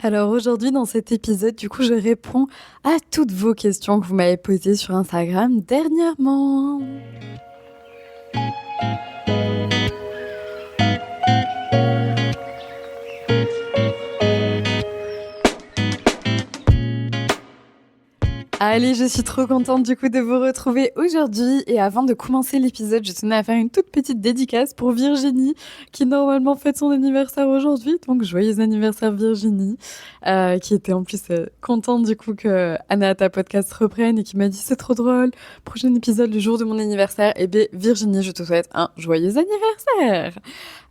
Alors aujourd'hui, dans cet épisode, du coup, je réponds à toutes vos questions que vous m'avez posées sur Instagram dernièrement. Allez, je suis trop contente du coup de vous retrouver aujourd'hui et avant de commencer l'épisode, je tenais à faire une toute petite dédicace pour Virginie qui normalement fête son anniversaire aujourd'hui, donc joyeux anniversaire Virginie, qui était en plus contente du coup que Anna ta podcast reprenne et qui m'a dit c'est trop drôle, prochain épisode le jour de mon anniversaire, et bien Virginie je te souhaite un joyeux anniversaire.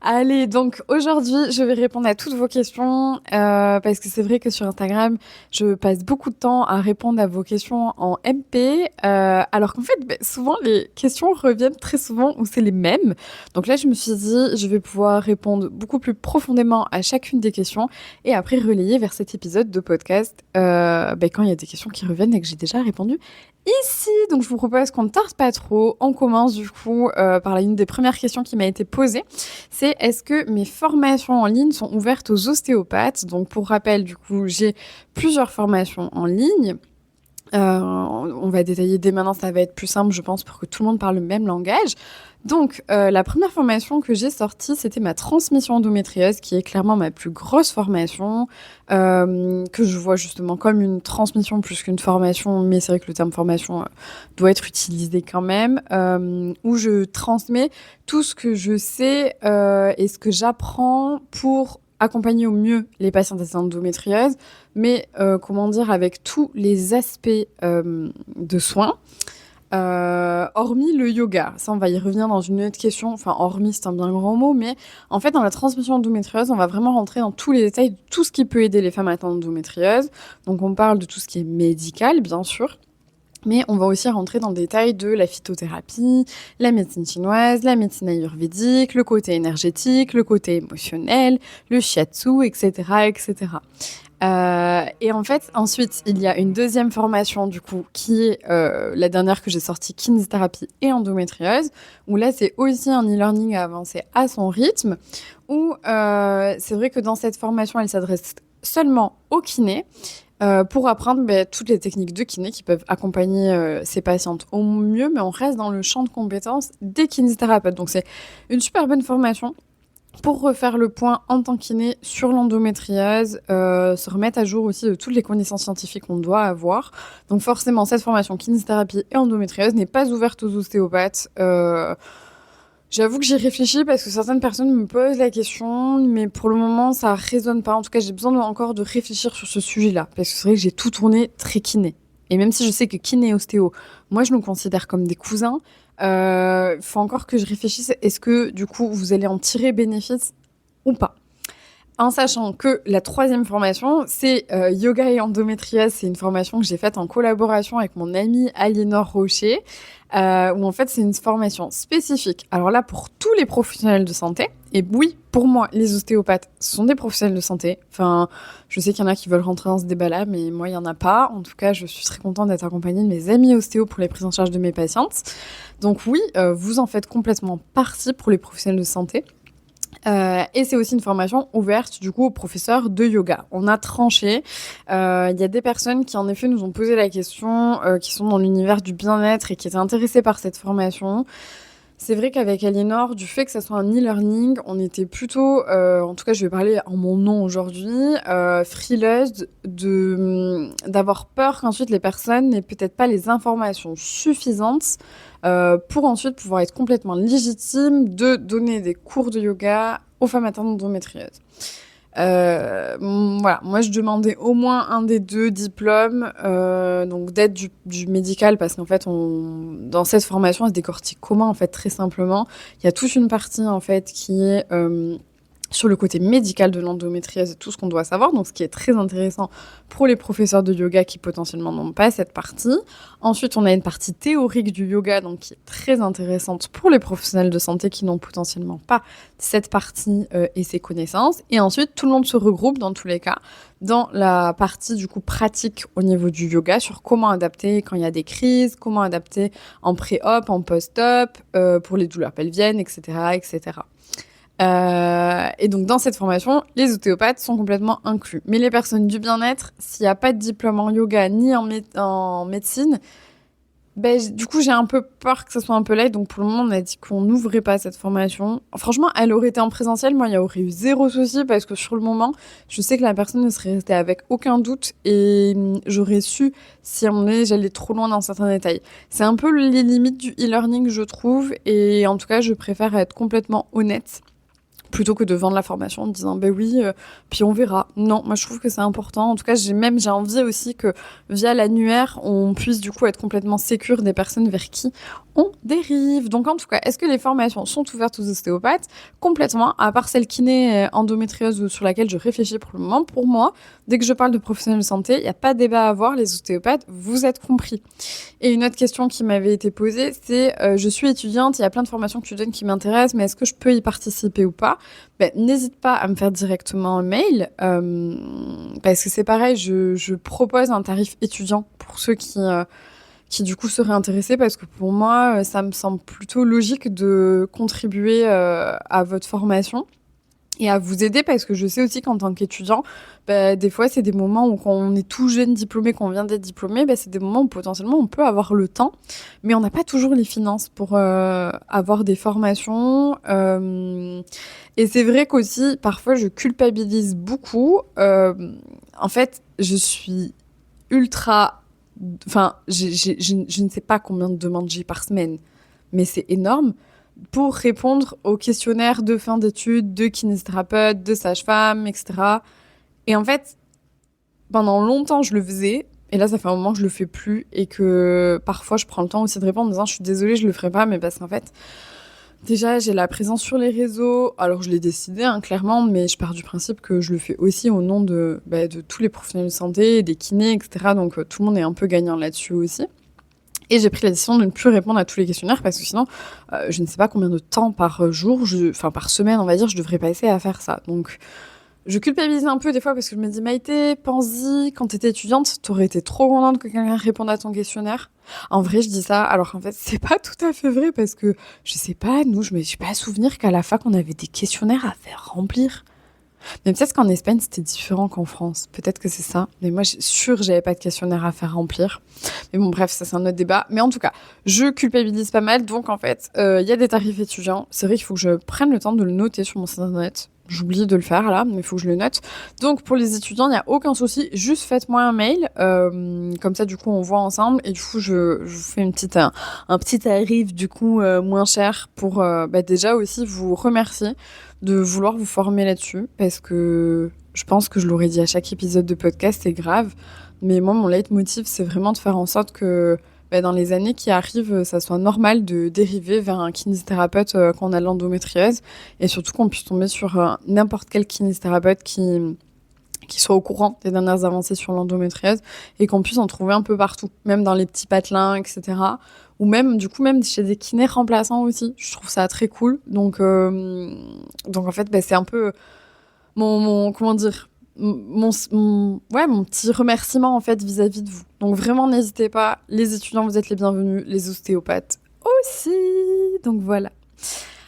Allez, donc aujourd'hui, je vais répondre à toutes vos questions parce que c'est vrai que sur Instagram, je passe beaucoup de temps à répondre à vos questions en MP, alors qu'en fait, souvent, les questions reviennent très souvent ou c'est les mêmes. Donc là, je me suis dit, je vais pouvoir répondre beaucoup plus profondément à chacune des questions et après relayer vers cet épisode de podcast quand il y a des questions qui reviennent et que j'ai déjà répondu ici. Donc je vous propose qu'on ne tarde pas trop. On commence du coup par une des premières questions qui m'a été posée. C'est est-ce que mes formations en ligne sont ouvertes aux ostéopathes? Donc pour rappel, du coup, j'ai plusieurs formations en ligne. On va détailler dès maintenant, ça va être plus simple, je pense, pour que tout le monde parle le même langage. Donc, la première formation que j'ai sortie, c'était ma transmission endométriose, qui est clairement ma plus grosse formation, que je vois justement comme une transmission plus qu'une formation, mais c'est vrai que le terme formation doit être utilisé quand même, où je transmets tout ce que je sais et ce que j'apprends pour accompagner au mieux les patients atteints d'endométriose, mais avec tous les aspects de soins. Hormis le yoga, ça on va y revenir dans une autre question, enfin hormis c'est un bien grand mot, mais en fait dans la transmission endométriose on va vraiment rentrer dans tous les détails de tout ce qui peut aider les femmes atteintes d'endométriose. Donc on parle de tout ce qui est médical bien sûr, mais on va aussi rentrer dans le détail de la phytothérapie, la médecine chinoise, la médecine ayurvédique, le côté énergétique, le côté émotionnel, le shiatsu, etc., etc. Et en fait, ensuite, il y a une deuxième formation, du coup, qui est la dernière que j'ai sortie, kinésithérapie et endométriose, où là, c'est aussi un e-learning à avancer à son rythme, où c'est vrai que dans cette formation, elle s'adresse seulement aux kinés, pour apprendre toutes les techniques de kiné qui peuvent accompagner ces patientes au mieux, mais on reste dans le champ de compétences des kinésithérapeutes. Donc c'est une super bonne formation pour refaire le point en tant que kiné sur l'endométriose, se remettre à jour aussi de toutes les connaissances scientifiques qu'on doit avoir. Donc forcément, cette formation kinésithérapie et endométriose n'est pas ouverte aux ostéopathes. J'avoue que j'y réfléchis parce que certaines personnes me posent la question, mais pour le moment, ça résonne pas. En tout cas, j'ai besoin encore de réfléchir sur ce sujet-là, parce que c'est vrai que j'ai tout tourné très kiné. Et même si je sais que kiné et ostéo, moi, je nous considère comme des cousins, faut encore que je réfléchisse. Est-ce que, du coup, vous allez en tirer bénéfice ou pas? En sachant que la troisième formation, c'est yoga et endométriose. C'est une formation que j'ai faite en collaboration avec mon amie Aliénor Rocher, où en fait c'est une formation spécifique. Alors là, pour tous les professionnels de santé. Et oui, pour moi, les ostéopathes sont des professionnels de santé. Enfin, je sais qu'il y en a qui veulent rentrer dans ce débat-là, mais moi, il y en a pas. En tout cas, je suis très contente d'être accompagnée de mes amis ostéo pour les prises en charge de mes patientes. Donc oui, vous en faites complètement partie pour les professionnels de santé. Et c'est aussi une formation ouverte du coup aux professeurs de yoga. On a tranché. Il y a des personnes qui en effet nous ont posé la question, qui sont dans l'univers du bien-être et qui étaient intéressées par cette formation. C'est vrai qu'avec Aliénor, du fait que ça soit un e-learning, on était plutôt, en tout cas je vais parler en mon nom aujourd'hui, frileuse d'avoir peur qu'ensuite les personnes n'aient peut-être pas les informations suffisantes pour ensuite pouvoir être complètement légitime de donner des cours de yoga aux femmes atteintes d'endométriose. Voilà, moi je demandais au moins un des deux diplômes, donc d'aide du médical, parce qu'en fait dans cette formation elle se décortique comment en fait très simplement. Il y a toute une partie en fait qui est sur le côté médical de l'endométriose et tout ce qu'on doit savoir, donc ce qui est très intéressant pour les professeurs de yoga qui potentiellement n'ont pas cette partie. Ensuite, on a une partie théorique du yoga, donc qui est très intéressante pour les professionnels de santé qui n'ont potentiellement pas cette partie et ces connaissances. Et ensuite, tout le monde se regroupe dans tous les cas dans la partie du coup pratique au niveau du yoga sur comment adapter quand il y a des crises, comment adapter en pré-op, en post-op, pour les douleurs pelviennes, etc., etc. Et donc, dans cette formation, les ostéopathes sont complètement inclus. Mais les personnes du bien-être, s'il n'y a pas de diplôme en yoga ni en médecine, du coup, j'ai un peu peur que ça soit un peu light. Donc, pour le moment, on a dit qu'on n'ouvrait pas cette formation. Franchement, elle aurait été en présentiel. Moi, il y aurait eu zéro souci parce que sur le moment, je sais que la personne ne serait restée avec aucun doute et j'aurais su si à un moment donné, j'allais trop loin dans certains détails. C'est un peu les limites du e-learning, je trouve. Et en tout cas, je préfère être complètement honnête plutôt que de vendre la formation en disant oui, puis on verra. Non, moi je trouve que c'est important. En tout cas, j'ai envie aussi que via l'annuaire, on puisse du coup être complètement sécure des personnes vers qui on dérive. Donc en tout cas, est-ce que les formations sont ouvertes aux ostéopathes? Complètement, à part celle kiné endométriose sur laquelle je réfléchis pour le moment. Pour moi, dès que je parle de professionnels de santé, il n'y a pas de débat à avoir, les ostéopathes, vous êtes compris. Et une autre question qui m'avait été posée, c'est je suis étudiante, il y a plein de formations que tu donnes qui m'intéressent, mais est-ce que je peux y participer ou pas? N'hésite pas à me faire directement un mail, parce que c'est pareil, je propose un tarif étudiant pour ceux qui du coup seraient intéressés, parce que pour moi, ça me semble plutôt logique de contribuer à votre formation et à vous aider, parce que je sais aussi qu'en tant qu'étudiant, des fois, c'est des moments où quand on est tout jeune diplômé, qu'on vient d'être diplômé, c'est des moments où potentiellement on peut avoir le temps, mais on n'a pas toujours les finances pour avoir des formations. Et c'est vrai qu'aussi, parfois, je culpabilise beaucoup. En fait, je suis ultra... Enfin, je ne sais pas combien de demandes j'ai par semaine, mais c'est énorme pour répondre aux questionnaires de fin d'études, de kinésithérapeute, de sage-femme, etc. Et en fait, pendant longtemps, je le faisais. Et là, ça fait un moment que je le fais plus. Et que parfois, je prends le temps aussi de répondre en disant « Je suis désolée, je le ferai pas. » Mais parce qu'en fait, déjà, j'ai la présence sur les réseaux. Alors, je l'ai décidé, clairement. Mais je pars du principe que je le fais aussi au nom de tous les professionnels de santé, des kinés, etc. Donc, tout le monde est un peu gagnant là-dessus aussi. Et j'ai pris la décision de ne plus répondre à tous les questionnaires parce que sinon, je ne sais pas combien de temps par jour, par semaine, on va dire, je devrais passer à faire ça. Donc, je culpabilise un peu des fois parce que je me dis, Maïté, pense-y, quand t'étais étudiante, t'aurais été trop contente que quelqu'un réponde à ton questionnaire. En vrai, je dis ça, alors qu'en fait, c'est pas tout à fait vrai parce que, je sais pas, nous, je me suis pas souvenir qu'à la fac, on avait des questionnaires à faire remplir. Mais peut-être qu'en Espagne, c'était différent qu'en France. Peut-être que c'est ça. Mais moi, je suis sûre que j'avais pas de questionnaire à faire remplir. Mais bon, bref, ça, c'est un autre débat. Mais en tout cas, je culpabilise pas mal. Donc, en fait, il y a des tarifs étudiants. C'est vrai qu'il faut que je prenne le temps de le noter sur mon site internet. J'oublie de le faire là, mais il faut que je le note. Donc, pour les étudiants, il n'y a aucun souci. Juste faites-moi un mail. Comme ça, du coup, on voit ensemble. Et du coup, je vous fais un petit tarif, du coup, moins cher pour déjà aussi vous remercier de vouloir vous former là-dessus. Parce que je pense que je l'aurais dit à chaque épisode de podcast, c'est grave. Mais moi, mon leitmotiv, c'est vraiment de faire en sorte que dans les années qui arrivent, ça soit normal de dériver vers un kinésithérapeute quand on a de l'endométriose, et surtout qu'on puisse tomber sur n'importe quel kinésithérapeute qui soit au courant des dernières avancées sur l'endométriose et qu'on puisse en trouver un peu partout, même dans les petits patelins, etc. Ou même, du coup, même chez des kinés remplaçants aussi. Je trouve ça très cool. Donc en fait, c'est un peu mon comment dire, mon petit remerciement en fait vis-à-vis de vous. Donc vraiment, n'hésitez pas. Les étudiants, vous êtes les bienvenus. Les ostéopathes aussi. Donc voilà.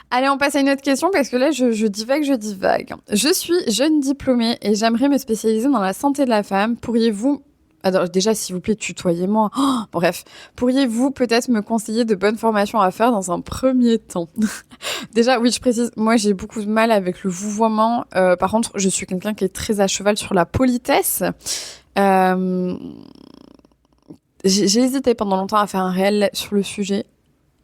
Allez, on passe à une autre question parce que là, je divague. Je suis jeune diplômée et j'aimerais me spécialiser dans la santé de la femme. Pourriez-vous... Alors déjà, s'il vous plaît, tutoyez-moi. Bref, pourriez-vous peut-être me conseiller de bonnes formations à faire dans un premier temps? Déjà, oui, je précise, moi j'ai beaucoup de mal avec le vouvoiement. Par contre, je suis quelqu'un qui est très à cheval sur la politesse. J'ai hésité pendant longtemps à faire un réel sur le sujet.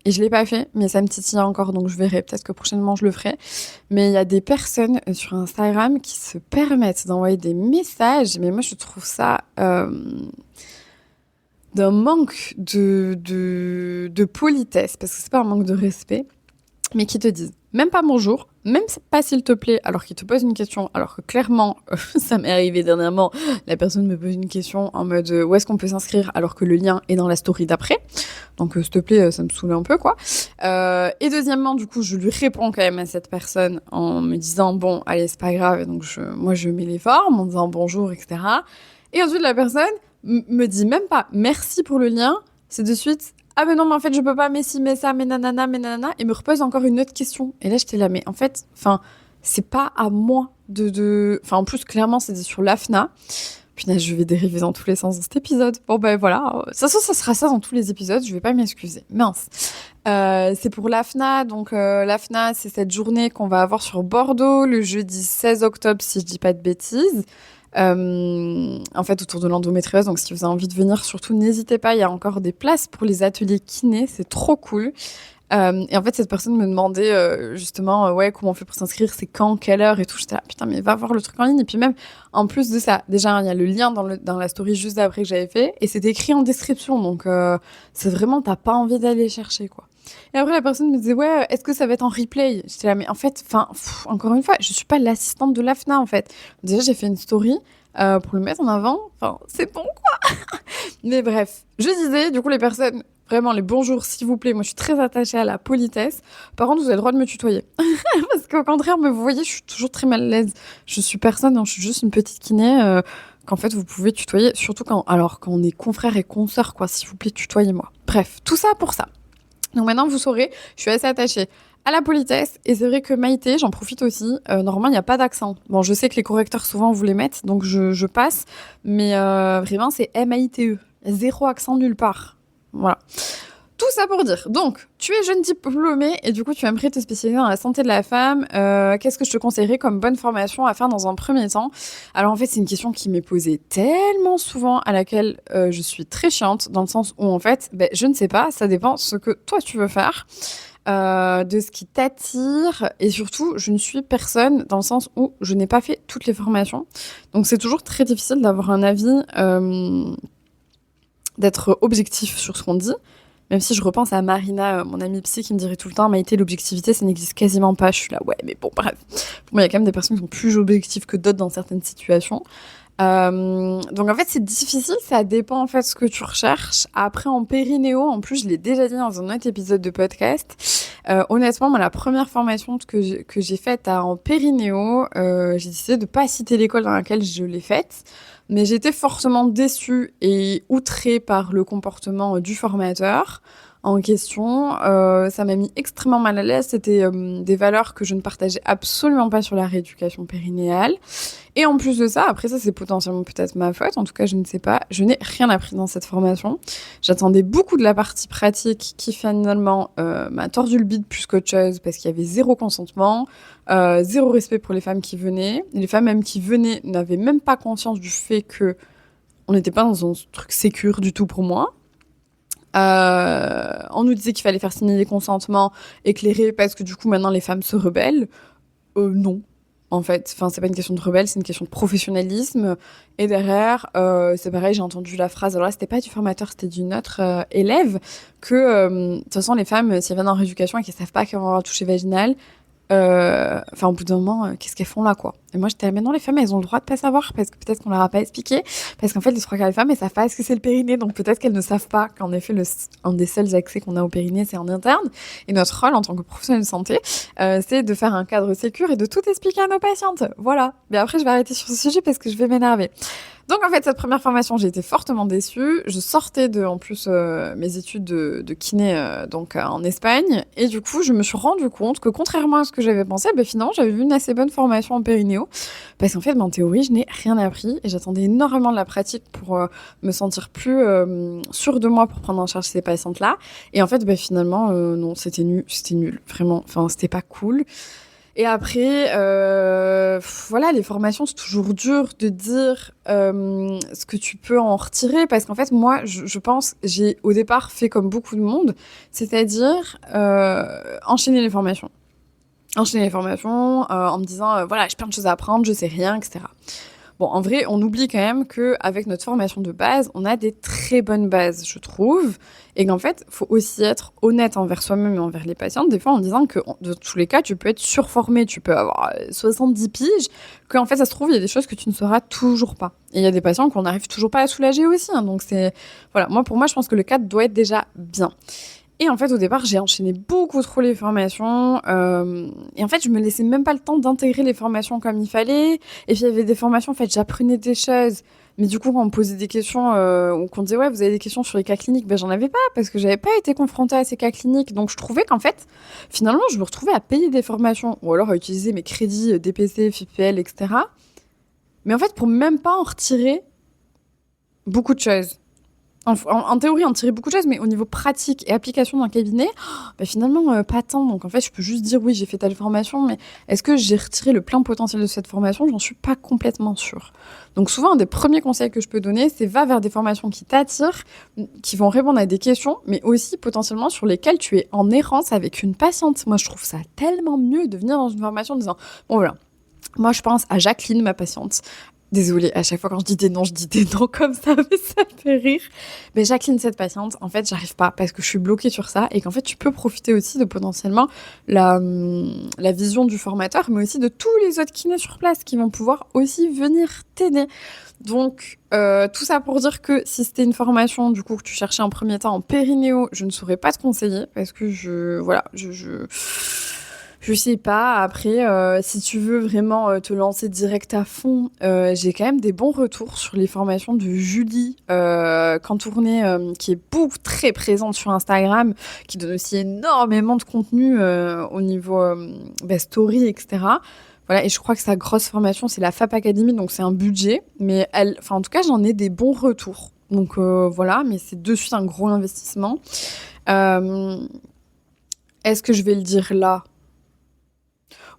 Et je l'ai pas fait, mais ça me titille encore, donc je verrai. Peut-être que prochainement, je le ferai. Mais il y a des personnes sur Instagram qui se permettent d'envoyer des messages. Mais moi, je trouve ça d'un manque de politesse. Parce que c'est pas un manque de respect. Mais qui te disent même pas bonjour, même pas s'il te plaît, alors qu'ils te posent une question. Alors que clairement, ça m'est arrivé dernièrement, la personne me pose une question en mode où est-ce qu'on peut s'inscrire alors que le lien est dans la story d'après. Donc s'il te plaît, ça me saoule un peu quoi. Et deuxièmement, du coup, je lui réponds quand même à cette personne en me disant bon, allez, c'est pas grave. Et donc moi, je mets les formes en disant bonjour, etc. Et ensuite, la personne me dit même pas merci pour le lien, c'est de suite ah mais non, mais en fait, je peux pas, mais si, mais ça, mais nanana, et me repose encore une autre question. Et là, j'étais là, mais en fait, enfin, c'est pas à moi Enfin, en plus, clairement, c'était sur l'AFNA. Putain, je vais dériver dans tous les sens dans cet épisode. Bon, ben voilà. De toute façon, ça sera ça dans tous les épisodes. Je vais pas m'excuser. Mince. C'est pour l'AFNA. Donc, l'AFNA, c'est cette journée qu'on va avoir sur Bordeaux le jeudi 16 octobre, si je dis pas de bêtises. En fait, autour de l'endométriose. Donc, si vous avez envie de venir, surtout, n'hésitez pas. Il y a encore des places pour les ateliers kiné. C'est trop cool. Et en fait, cette personne me demandait justement, ouais, comment on fait pour s'inscrire, c'est quand, quelle heure et tout. J'étais là, putain, mais va voir le truc en ligne. Et puis même, en plus de ça, déjà, il y a le lien dans la story juste après que j'avais fait, et c'est écrit en description. Donc, c'est vraiment, t'as pas envie d'aller chercher, quoi. Et après, la personne me disait, ouais, est-ce que ça va être en replay? J'étais là, mais en fait, encore une fois, je suis pas l'assistante de l'AFNA, en fait. Déjà, j'ai fait une story pour le mettre en avant. Enfin, c'est bon, quoi. Mais bref, je disais, du coup, les personnes, vraiment, les bonjours, s'il vous plaît. Moi, je suis très attachée à la politesse. Par contre, vous avez le droit de me tutoyer. Parce qu'au contraire, mais vous voyez, je suis toujours très mal à l'aise. Je suis personne, non, je suis juste une petite kiné qu'en fait, vous pouvez tutoyer. Surtout quand on est confrères et consoeurs, quoi. S'il vous plaît, tutoyez-moi. Bref, tout ça pour ça. Donc maintenant, vous saurez, je suis assez attachée à la politesse. Et c'est vrai que Maïté, j'en profite aussi. Normalement, il n'y a pas d'accent. Bon, je sais que les correcteurs, souvent, vous les mettent. Donc, je passe. Mais vraiment, c'est M-A-I-T-E. Zéro accent nulle part. Voilà. Tout ça pour dire. Donc, tu es jeune diplômée et du coup, tu aimerais te spécialiser dans la santé de la femme. Qu'est-ce que je te conseillerais comme bonne formation à faire dans un premier temps? Alors, en fait, c'est une question qui m'est posée tellement souvent, à laquelle je suis très chiante, dans le sens où, en fait, je ne sais pas, ça dépend ce que toi, tu veux faire, de ce qui t'attire. Et surtout, je ne suis personne, dans le sens où je n'ai pas fait toutes les formations. Donc, c'est toujours très difficile d'avoir un avis, d'être objectif sur ce qu'on dit. Même si je repense à Marina, mon amie psy, qui me dirait tout le temps, Maïté, l'objectivité, ça n'existe quasiment pas. Je suis là, ouais, mais bon, bref. Pour moi, il y a quand même des personnes qui sont plus objectives que d'autres dans certaines situations. Donc en fait, c'est difficile, ça dépend en fait ce que tu recherches. Après, en périnéo, en plus, je l'ai déjà dit dans un autre épisode de podcast. Honnêtement, moi, la première formation que j'ai faite en périnéo, j'ai décidé de pas citer l'école dans laquelle je l'ai faite. Mais j'étais fortement déçue et outrée par le comportement du formateur en question. Ça m'a mis extrêmement mal à l'aise. C'était des valeurs que je ne partageais absolument pas sur la rééducation périnéale. Et en plus de ça, après ça, c'est potentiellement peut-être ma faute. En tout cas, je ne sais pas. Je n'ai rien appris dans cette formation. J'attendais beaucoup de la partie pratique qui finalement m'a tordu le bide plus qu'autre chose parce qu'il y avait zéro consentement. Zéro respect pour les femmes qui venaient. Les femmes même qui venaient n'avaient même pas conscience du fait que on n'était pas dans un truc sécure du tout pour moi. On nous disait qu'il fallait faire signer des consentements éclairés parce que du coup maintenant les femmes se rebellent. Non. En fait, c'est pas une question de rebelle, c'est une question de professionnalisme. Et derrière, c'est pareil, j'ai entendu la phrase, alors là, c'était pas du formateur, c'était d'une autre élève, que, de toute façon, les femmes, si elles viennent en rééducation et qu'elles savent pas qu'elles vont avoir un toucher vaginal, au bout d'un moment, qu'est-ce qu'elles font là, quoi? Et moi, j'étais là, mais non, les femmes, elles ont le droit de pas savoir, parce que peut-être qu'on leur a pas expliqué, parce qu'en fait, les 3 quarts des femmes, elles savent pas ce que c'est le périnée, donc peut-être qu'elles ne savent pas qu'en effet, un des seuls accès qu'on a au périnée, c'est en interne. Et notre rôle, en tant que professionnel de santé, c'est de faire un cadre sécure et de tout expliquer à nos patientes. Voilà. Mais après, je vais arrêter sur ce sujet parce que je vais m'énerver. Donc en fait, cette première formation, j'ai été fortement déçue. Je sortais en plus mes études de kiné en Espagne, et du coup, je me suis rendu compte que contrairement à ce que j'avais pensé, finalement, j'avais vu une assez bonne formation en périnéo, parce qu'en fait, en théorie, je n'ai rien appris et j'attendais énormément de la pratique pour me sentir plus sûre de moi pour prendre en charge ces patientes-là. Et en fait, finalement, non, c'était nul, vraiment. Enfin, c'était pas cool. Et après, voilà, les formations, c'est toujours dur de dire ce que tu peux en retirer, parce qu'en fait, moi, je pense, j'ai au départ fait comme beaucoup de monde, c'est-à-dire enchaîner les formations. Enchaîner les formations en me disant, voilà, j'ai plein de choses à apprendre, je sais rien, etc. Bon, en vrai, on oublie quand même qu'avec notre formation de base, on a des très bonnes bases, je trouve. Et qu'en fait, il faut aussi être honnête envers soi-même et envers les patientes, des fois en disant que, de tous les cas, tu peux être surformé, tu peux avoir 70 piges, qu'en fait, ça se trouve, il y a des choses que tu ne sauras toujours pas. Et il y a des patients qu'on n'arrive toujours pas à soulager aussi. Hein, donc, voilà, pour moi, je pense que le cadre doit être déjà bien. Et en fait, au départ, j'ai enchaîné beaucoup trop les formations. Et en fait, je me laissais même pas le temps d'intégrer les formations comme il fallait. Et puis, il y avait des formations, en fait, j'apprenais des choses. Mais du coup, quand on me posait des questions, ou qu'on disait, ouais, vous avez des questions sur les cas cliniques, ben j'en avais pas, parce que j'avais pas été confrontée à ces cas cliniques. Donc je trouvais qu'en fait, finalement, je me retrouvais à payer des formations, ou alors à utiliser mes crédits DPC, FIPL, etc. Mais en fait, pour même pas en retirer beaucoup de choses. En théorie, on tirait beaucoup de choses, mais au niveau pratique et application d'un cabinet, bah finalement, pas tant. Donc en fait, je peux juste dire oui, j'ai fait telle formation, mais est-ce que j'ai retiré le plein potentiel de cette formation? J'en suis pas complètement sûre. Donc souvent, un des premiers conseils que je peux donner, c'est va vers des formations qui t'attirent, qui vont répondre à des questions, mais aussi potentiellement sur lesquelles tu es en errance avec une patiente. Moi, je trouve ça tellement mieux de venir dans une formation en disant, bon voilà, moi je pense à Jacqueline, ma patiente. Désolée, à chaque fois quand je dis des noms comme ça, mais ça me fait rire. Mais Jacqueline, cette patiente, en fait, j'arrive pas parce que je suis bloquée sur ça et qu'en fait, tu peux profiter aussi de potentiellement la vision du formateur, mais aussi de tous les autres kinés sur place qui vont pouvoir aussi venir t'aider. Donc, tout ça pour dire que si c'était une formation, du coup, que tu cherchais en premier temps en périnéo, je ne saurais pas te conseiller parce que je sais pas. Après, si tu veux vraiment te lancer direct à fond, j'ai quand même des bons retours sur les formations de Julie Cantourné, qui est beaucoup très présente sur Instagram, qui donne aussi énormément de contenu au niveau story, etc. Voilà, et je crois que sa grosse formation, c'est la FAP Academy, donc c'est un budget. Mais en tout cas, j'en ai des bons retours. Donc voilà, mais c'est de suite un gros investissement. Est-ce que je vais le dire là?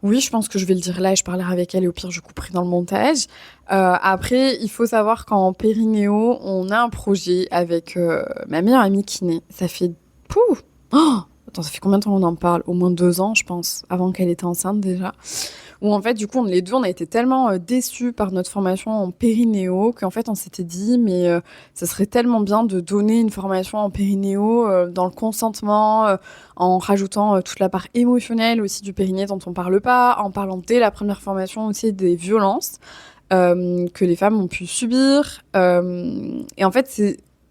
Oui, je pense que je vais le dire là et je parlerai avec elle et au pire, je couperai dans le montage. Après, il faut savoir qu'en périnéo, on a un projet avec ma meilleure amie kiné. Ça fait... Pouh Attends, ça fait combien de temps on en parle? Au moins 2 ans, je pense, avant qu'elle était enceinte déjà. Où en fait, du coup, les deux, on a été tellement déçus par notre formation en périnéo qu'en fait, on s'était dit, mais ça serait tellement bien de donner une formation en périnéo dans le consentement, en rajoutant toute la part émotionnelle aussi du périnée dont on parle pas, en parlant dès la première formation aussi des violences que les femmes ont pu subir. Et en fait,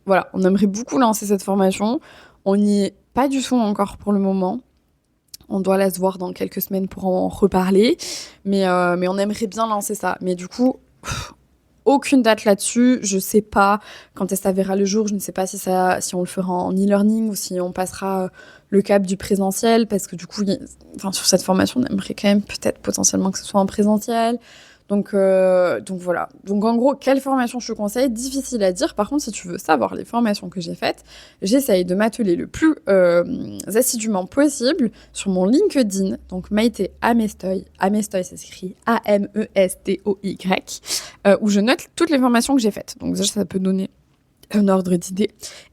voilà, on aimerait beaucoup lancer cette formation. On n'y est pas du tout encore pour le moment. On doit la se voir dans quelques semaines pour en reparler. Mais on aimerait bien lancer ça. Mais du coup, aucune date là-dessus. Je sais pas quand est-ce que ça verra le jour. Je ne sais pas si on le fera en e-learning ou si on passera le cap du présentiel. Parce que du coup, sur cette formation, on aimerait quand même peut-être potentiellement que ce soit en présentiel. Donc voilà. Donc en gros, quelle formation je te conseille? Difficile à dire. Par contre, si tu veux savoir les formations que j'ai faites, j'essaye de m'atteler le plus assidûment possible sur mon LinkedIn. Donc Maïté Amestoy. Amestoy, ça s'écrit A-M-E-S-T-O-Y. Où je note toutes les formations que j'ai faites. Donc déjà, ça peut donner un ordre d'idée.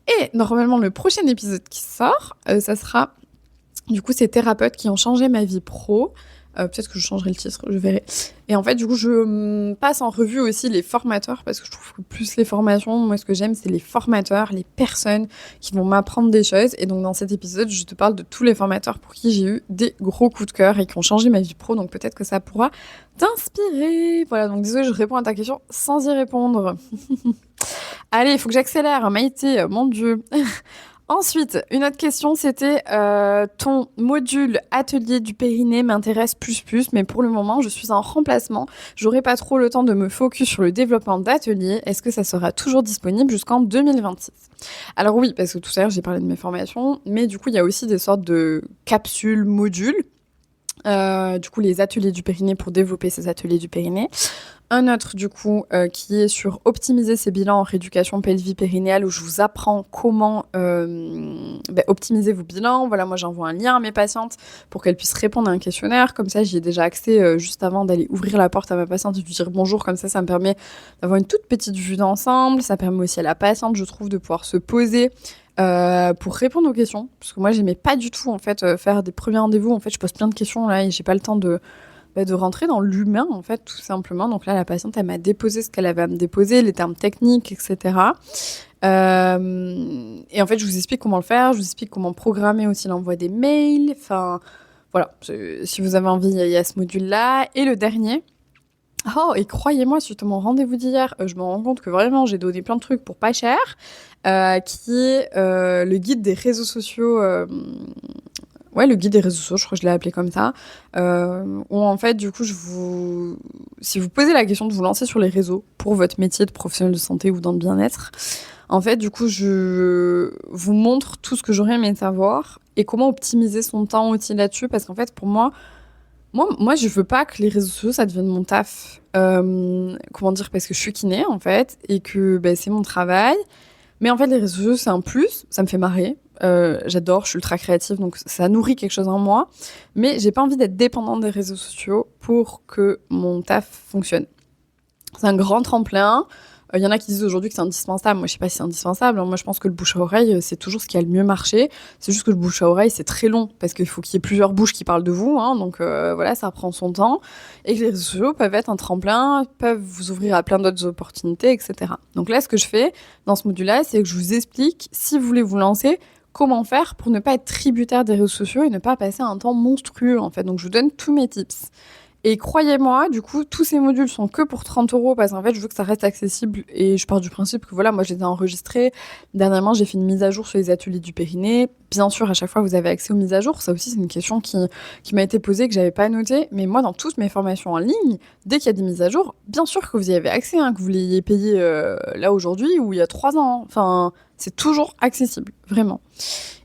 Et normalement, le prochain épisode qui sort, ça sera... Du coup, ces thérapeutes qui ont changé ma vie pro. Peut-être que je changerai le titre, je verrai. Et en fait, du coup, je passe en revue aussi les formateurs, parce que je trouve que plus les formations, moi, ce que j'aime, c'est les formateurs, les personnes qui vont m'apprendre des choses. Et donc, dans cet épisode, je te parle de tous les formateurs pour qui j'ai eu des gros coups de cœur et qui ont changé ma vie pro. Donc, peut-être que ça pourra t'inspirer. Voilà, donc désolé, je réponds à ta question sans y répondre. Allez, il faut que j'accélère. Maïté, mon Dieu. Ensuite, une autre question, c'était ton module atelier du périnée m'intéresse plus, mais pour le moment, je suis en remplacement. J'aurai pas trop le temps de me focus sur le développement d'atelier. Est-ce que ça sera toujours disponible jusqu'en 2026? Alors oui, parce que tout à l'heure, j'ai parlé de mes formations, mais du coup, il y a aussi des sortes de capsules, modules. Du coup, les ateliers du périnée pour développer ces ateliers du périnée. Un autre, du coup, qui est sur optimiser ses bilans en rééducation pelvie-périnéale, où je vous apprends comment optimiser vos bilans. Voilà, moi, j'envoie un lien à mes patientes pour qu'elles puissent répondre à un questionnaire. Comme ça, j'y ai déjà accès juste avant d'aller ouvrir la porte à ma patiente et lui dire bonjour. Comme ça me permet d'avoir une toute petite vue d'ensemble. Ça permet aussi à la patiente, je trouve, de pouvoir se poser pour répondre aux questions. Parce que moi, j'aimais pas du tout, en fait, faire des premiers rendez-vous. En fait, je pose plein de questions, là, et j'ai pas le temps de rentrer dans l'humain, en fait, tout simplement. Donc là, la patiente, elle m'a déposé ce qu'elle avait à me déposer, les termes techniques, etc. Et en fait, je vous explique comment le faire, je vous explique comment programmer aussi l'envoi des mails. Enfin, voilà, si vous avez envie, il y a ce module-là. Et le dernier... Oh, et croyez-moi, suite à mon rendez-vous d'hier, je me rends compte que vraiment, j'ai donné plein de trucs pour pas cher, qui est le guide des réseaux sociaux... ouais, le guide des réseaux sociaux, je crois que je l'ai appelé comme ça, où en fait, du coup, si vous posez la question de vous lancer sur les réseaux pour votre métier de professionnel de santé ou dans le bien-être, en fait, du coup, je vous montre tout ce que j'aurais aimé savoir et comment optimiser son temps aussi là-dessus, parce qu'en fait, pour moi, je veux pas que les réseaux sociaux, ça devienne mon taf. Comment dire? Parce que je suis kiné, en fait, et que c'est mon travail. Mais en fait, les réseaux sociaux, c'est un plus. Ça me fait marrer. J'adore, je suis ultra créative, donc ça nourrit quelque chose en moi. Mais j'ai pas envie d'être dépendante des réseaux sociaux pour que mon taf fonctionne. C'est un grand tremplin. Il y en a qui disent aujourd'hui que c'est indispensable. Moi, je sais pas si c'est indispensable. Moi, je pense que le bouche à oreille, c'est toujours ce qui a le mieux marché. C'est juste que le bouche à oreille, c'est très long parce qu'il faut qu'il y ait plusieurs bouches qui parlent de vous. Donc voilà, ça prend son temps. Et que les réseaux sociaux peuvent être un tremplin, peuvent vous ouvrir à plein d'autres opportunités, etc. Donc là, ce que je fais dans ce module-là, c'est que je vous explique, si vous voulez vous lancer, comment faire pour ne pas être tributaire des réseaux sociaux et ne pas passer un temps monstrueux, en fait. Donc, je vous donne tous mes tips. Et croyez-moi, du coup, tous ces modules sont que pour 30 € parce qu'en fait, je veux que ça reste accessible et je pars du principe que voilà, moi, je les ai enregistrés. Dernièrement, j'ai fait une mise à jour sur les ateliers du périnée. Bien sûr, à chaque fois, vous avez accès aux mises à jour. Ça aussi, c'est une question qui m'a été posée, que j'avais pas notée. Mais moi, dans toutes mes formations en ligne, dès qu'il y a des mises à jour, bien sûr que vous y avez accès, que vous l'ayez payé là aujourd'hui ou il y a 3 ans. Enfin, c'est toujours accessible, vraiment.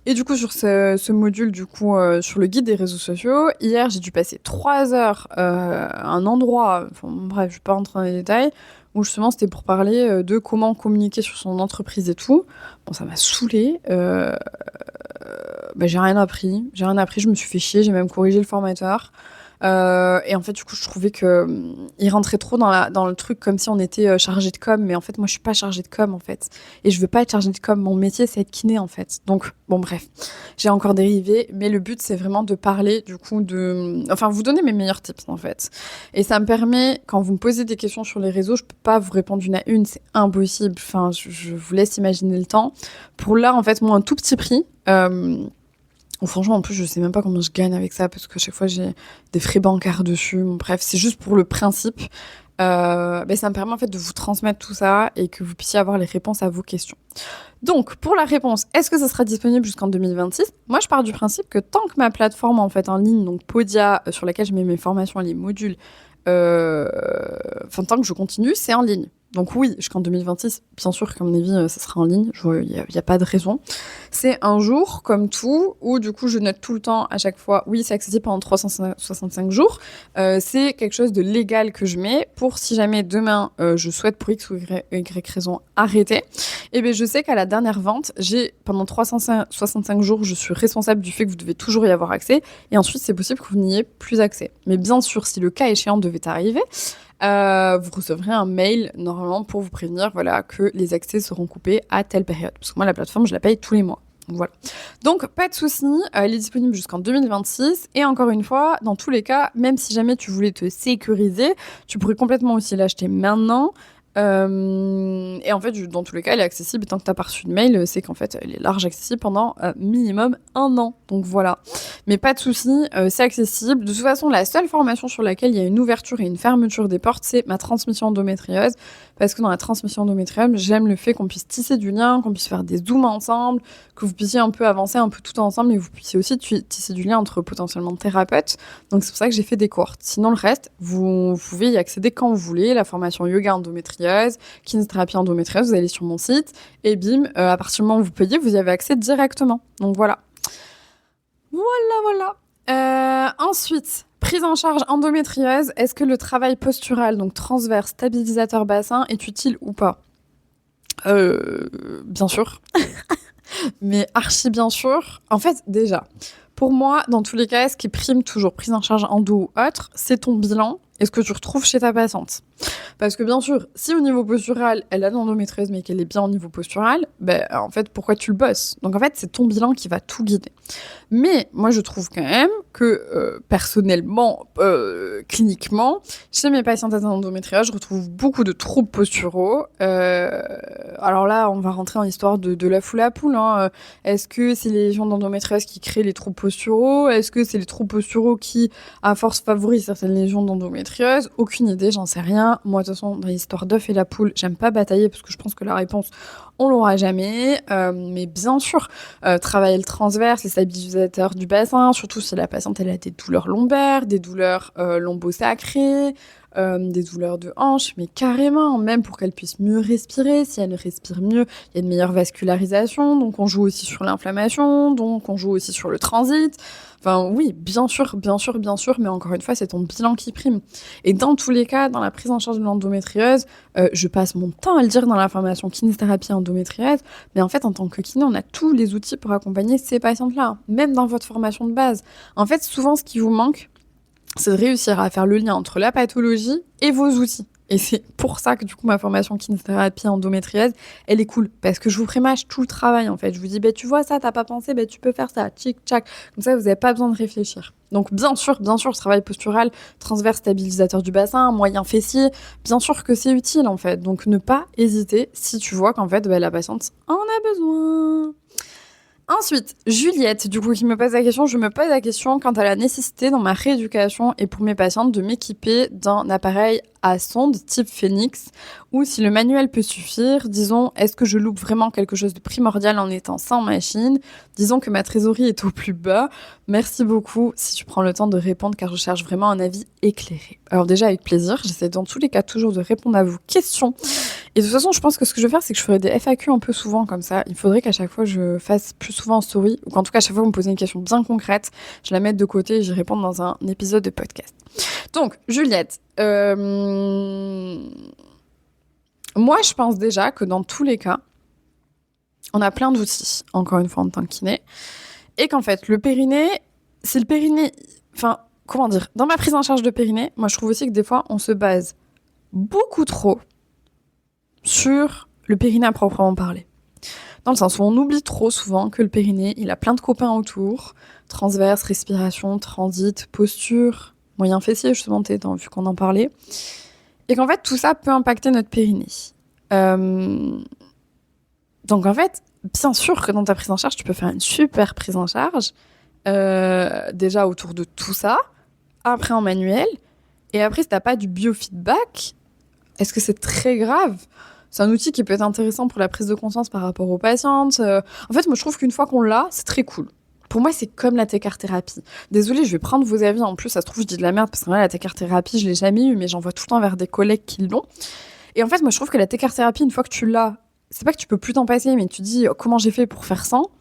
Et du coup, sur ce module, du coup, sur le guide des réseaux sociaux, hier, j'ai dû passer 3 heures à un endroit, bref, je vais pas rentrer dans les détails, où justement, c'était pour parler de comment communiquer sur son entreprise et tout. Bon, ça m'a saoulée. J'ai rien appris, je me suis fait chier, j'ai même corrigé le formateur. Et en fait, du coup, je trouvais qu'il rentrait trop dans le truc comme si on était chargé de com. Mais en fait, moi, je suis pas chargée de com, en fait. Et je veux pas être chargée de com. Mon métier, c'est être kiné, en fait. Donc, bon, bref. J'ai encore dérivé. Mais le but, c'est vraiment de parler, du coup, enfin, vous donner mes meilleurs tips, en fait. Et ça me permet, quand vous me posez des questions sur les réseaux, je peux pas vous répondre une à une. C'est impossible. Enfin, je vous laisse imaginer le temps. Pour là, en fait, moi, un tout petit prix. Franchement, en plus, je sais même pas combien je gagne avec ça parce que chaque fois, j'ai des frais bancaires dessus. Bon, bref, c'est juste pour le principe. Ça me permet en fait de vous transmettre tout ça et que vous puissiez avoir les réponses à vos questions. Donc, pour la réponse, est-ce que ça sera disponible jusqu'en 2026 ? Moi, je pars du principe que tant que ma plateforme en fait en ligne, donc Podia, sur laquelle je mets mes formations, les modules, tant que je continue, c'est en ligne. Donc oui, jusqu'en 2026, bien sûr qu'à mon avis, ça sera en ligne, il n'y a pas de raison. C'est un jour, comme tout, où du coup, je note tout le temps, à chaque fois, oui, c'est accessible pendant 365 jours. C'est quelque chose de légal que je mets pour si jamais demain, je souhaite pour X ou Y raison arrêter, et bien je sais qu'à la dernière vente, pendant 365 jours, je suis responsable du fait que vous devez toujours y avoir accès, et ensuite, c'est possible que vous n'y ayez plus accès. Mais bien sûr, si le cas échéant devait arriver, vous recevrez un mail normalement pour vous prévenir que les accès seront coupés à telle période. Parce que moi, la plateforme, je la paye tous les mois. Voilà. Donc, pas de souci, elle est disponible jusqu'en 2026. Et encore une fois, dans tous les cas, même si jamais tu voulais te sécuriser, tu pourrais complètement aussi l'acheter maintenant. Et en fait, dans tous les cas, elle est accessible. Et tant que tu n'as pas reçu de mail, c'est qu'en fait, elle est large accessible pendant minimum 1 an. Donc voilà. Mais pas de souci, c'est accessible. De toute façon, la seule formation sur laquelle il y a une ouverture et une fermeture des portes, c'est ma transmission endométriose. Parce que dans la transmission endométriose, j'aime le fait qu'on puisse tisser du lien, qu'on puisse faire des zooms ensemble, que vous puissiez un peu avancer un peu tout ensemble, mais vous puissiez aussi tisser du lien entre potentiellement thérapeutes. Donc c'est pour ça que j'ai fait des cohortes. Sinon, le reste, vous pouvez y accéder quand vous voulez. La formation yoga endométriose, kinésithérapie endométriose, vous allez sur mon site et bim, à partir du moment où vous payez, vous y avez accès directement. Donc voilà. Ensuite, prise en charge endométriose. Est-ce que le travail postural, donc transverse, stabilisateur bassin, est utile ou pas ? Bien sûr. Mais archi bien sûr. En fait, déjà, pour moi, dans tous les cas, ce qui prime toujours, prise en charge endo ou autre, c'est ton bilan et ce que tu retrouves chez ta patiente. Parce que bien sûr, si au niveau postural, elle a de l'endométriose mais qu'elle est bien au niveau postural, en fait, pourquoi tu le bosses ? Donc en fait, c'est ton bilan qui va tout guider. Mais moi, je trouve quand même que personnellement, cliniquement, chez mes patientes atteintes d'endométriose, je retrouve beaucoup de troubles posturaux. Alors là, on va rentrer en histoire de la foule à poule. Est-ce que c'est les lésions d'endométriose qui créent les troubles posturaux ? Est-ce que c'est les troubles posturaux qui, à force, favorisent certaines lésions d'endométriose ? Aucune idée, j'en sais rien. ça. Moi, de toute façon, dans l'histoire d'œuf et la poule, j'aime pas batailler parce que je pense que la réponse, on l'aura jamais. Mais bien sûr, travailler le transverse, les stabilisateurs du bassin, surtout si la patiente elle a des douleurs lombaires, des douleurs lombosacrées, des douleurs de hanche, mais carrément, même pour qu'elle puisse mieux respirer. Si elle respire mieux, il y a une meilleure vascularisation, donc on joue aussi sur l'inflammation, donc on joue aussi sur le transit. Enfin oui, bien sûr, mais encore une fois, c'est ton bilan qui prime. Et dans tous les cas, dans la prise en charge de l'endométriose, je passe mon temps à le dire dans la formation kinésithérapie endométriose, mais en fait, en tant que kiné, on a tous les outils pour accompagner ces patientes-là, même dans votre formation de base. En fait, souvent, ce qui vous manque, c'est de réussir à faire le lien entre la pathologie et vos outils. Et c'est pour ça que du coup ma formation kinésithérapie endométriose, elle est cool. Parce que je vous prémâche tout le travail en fait. Je vous dis, tu vois ça, t'as pas pensé, tu peux faire ça, tchic, tchac. Comme ça, vous n'avez pas besoin de réfléchir. Donc bien sûr, ce travail postural, transverse stabilisateur du bassin, moyen fessier, bien sûr que c'est utile en fait. Donc ne pas hésiter si tu vois qu'en fait la patiente en a besoin. Ensuite, Juliette, du coup, qui me pose la question, je me pose la question quant à la nécessité dans ma rééducation et pour mes patientes de m'équiper d'un appareil à sonde type Phoenix, ou si le manuel peut suffire, disons, est-ce que je loupe vraiment quelque chose de primordial en étant sans machine? Disons que ma trésorerie est au plus bas. Merci beaucoup si tu prends le temps de répondre car je cherche vraiment un avis éclairé. Alors déjà, avec plaisir, j'essaie dans tous les cas toujours de répondre à vos questions. Et de toute façon, je pense que ce que je vais faire, c'est que je ferai des FAQ un peu souvent comme ça. Il faudrait qu'à chaque fois, je fasse plus souvent en story, ou qu'en tout cas, à chaque fois, vous me posez une question bien concrète, je la mette de côté et j'y réponds dans un épisode de podcast. Donc, Juliette, moi, je pense déjà que dans tous les cas, on a plein d'outils, encore une fois, en tant que kiné, et qu'en fait, le périnée, c'est le périnée... Enfin, comment dire? Dans ma prise en charge de périnée, moi, je trouve aussi que des fois, on se base beaucoup trop sur le périnée à proprement parler. Dans le sens où on oublie trop souvent que le périnée, il a plein de copains autour, transverse, respiration, transit, posture, moyen fessier, justement, vu qu'on en parlait. Et qu'en fait, tout ça peut impacter notre périnée. Donc en fait, bien sûr que dans ta prise en charge, tu peux faire une super prise en charge, déjà autour de tout ça, après en manuel, et après, si t'as pas du biofeedback, est-ce que c'est très grave? C'est un outil qui peut être intéressant pour la prise de conscience par rapport aux patientes. En fait, moi, je trouve qu'une fois qu'on l'a, c'est très cool. Pour moi, c'est comme la tcart-thérapie. Désolée, je vais prendre vos avis. En plus, ça se trouve, je dis de la merde parce que la tcart-thérapie, je l'ai jamais eu, mais j'en vois tout le temps vers des collègues qui l'ont. Et en fait, moi, je trouve que la tcart-thérapie, une fois que tu l'as, c'est pas que tu peux plus t'en passer, mais tu dis comment j'ai fait pour faire sans.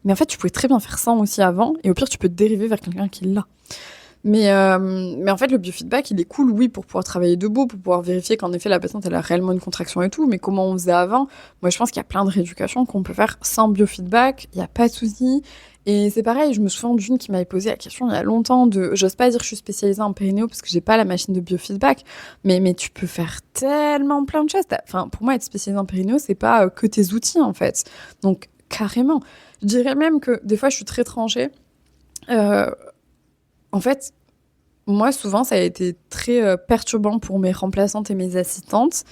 Mais en fait, tu pouvais très bien faire sans aussi avant. Et au pire, tu peux te dériver vers quelqu'un qui l'a. Mais en fait, le biofeedback, il est cool, oui, pour pouvoir travailler debout, pour pouvoir vérifier qu'en effet, la patiente, elle a réellement une contraction et tout. Mais comment on faisait avant? Moi, je pense qu'il y a plein de rééducations qu'on peut faire sans biofeedback. Il n'y a pas de souci. Et c'est pareil, je me souviens d'une qui m'avait posé la question il y a longtemps de... J'ose pas dire que je suis spécialisée en périnéo parce que j'ai pas la machine de biofeedback. Mais tu peux faire tellement plein de choses. Enfin, pour moi, être spécialisée en périnéo, c'est pas que tes outils, en fait. Donc, carrément. Je dirais même que des fois, je suis très tranchée. En fait, moi, souvent, ça a été très perturbant pour mes remplaçantes et mes assistantes.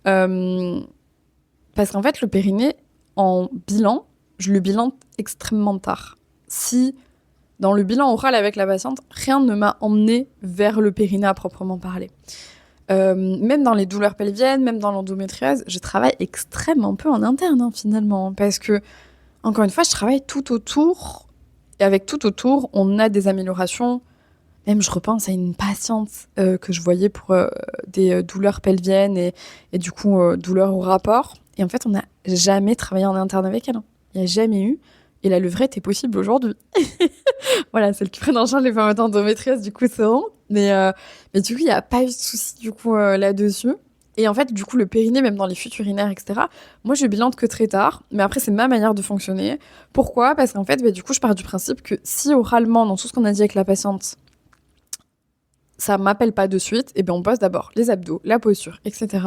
Parce qu'en fait, le périnée, en bilan, je le bilane extrêmement tard. Si, dans le bilan oral avec la patiente, rien ne m'a emmené vers le périnée à proprement parler. Même dans les douleurs pelviennes, même dans l'endométriose, je travaille extrêmement peu en interne, finalement. Parce que, encore une fois, je travaille tout autour. Et avec tout autour, on a des améliorations. Même, je repense à une patiente que je voyais pour des douleurs pelviennes et du coup, douleurs au rapport. Et en fait, on n'a jamais travaillé en interne avec elle. Il n'y a jamais eu. Et la levrette est possible aujourd'hui. Voilà, celles qui prennent en charge les femmes atteintes d'endométriose, du coup, sauront. Mais du coup, il n'y a pas eu de souci du coup, là-dessus. Et en fait, du coup, le périnée, même dans les fuites urinaires, etc., moi, je bilante que très tard. Mais après, c'est ma manière de fonctionner. Pourquoi? Parce qu'en fait, du coup, je pars du principe que si oralement, dans tout ce qu'on a dit avec la patiente, ça m'appelle pas de suite, et bien on bosse d'abord les abdos, la posture, etc.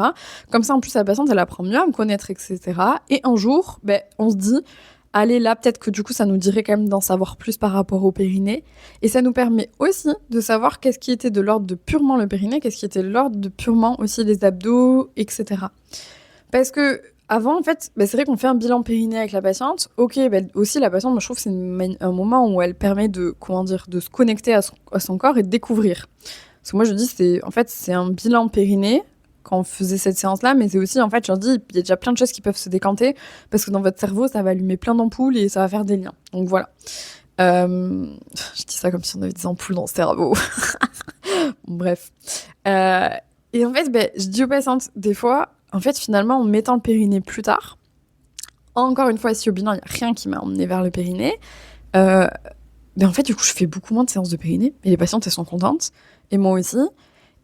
Comme ça, en plus, la patiente, elle apprend mieux à me connaître, etc. Et un jour, on se dit, allez, là, peut-être que du coup, ça nous dirait quand même d'en savoir plus par rapport au périnée. Et ça nous permet aussi de savoir qu'est-ce qui était de l'ordre de purement le périnée, qu'est-ce qui était de l'ordre de purement aussi les abdos, etc. Parce que avant, en fait, c'est vrai qu'on fait un bilan périnée avec la patiente. Ok, aussi la patiente, moi je trouve que c'est un moment où elle permet de se connecter à son corps et de découvrir. Parce que moi je dis, c'est un bilan périnée quand on faisait cette séance-là, mais c'est aussi, en fait, je leur dis, il y a déjà plein de choses qui peuvent se décanter parce que dans votre cerveau, ça va allumer plein d'ampoules et ça va faire des liens. Donc voilà. Je dis ça comme si on avait des ampoules dans le cerveau. Bref. Et en fait, je dis aux patientes, des fois, en fait, finalement, en mettant le périnée plus tard, encore une fois, ici au bilan, il n'y a rien qui m'a emmené vers le périnée. En fait, du coup, je fais beaucoup moins de séances de périnée et les patientes, elles sont contentes. Et moi aussi.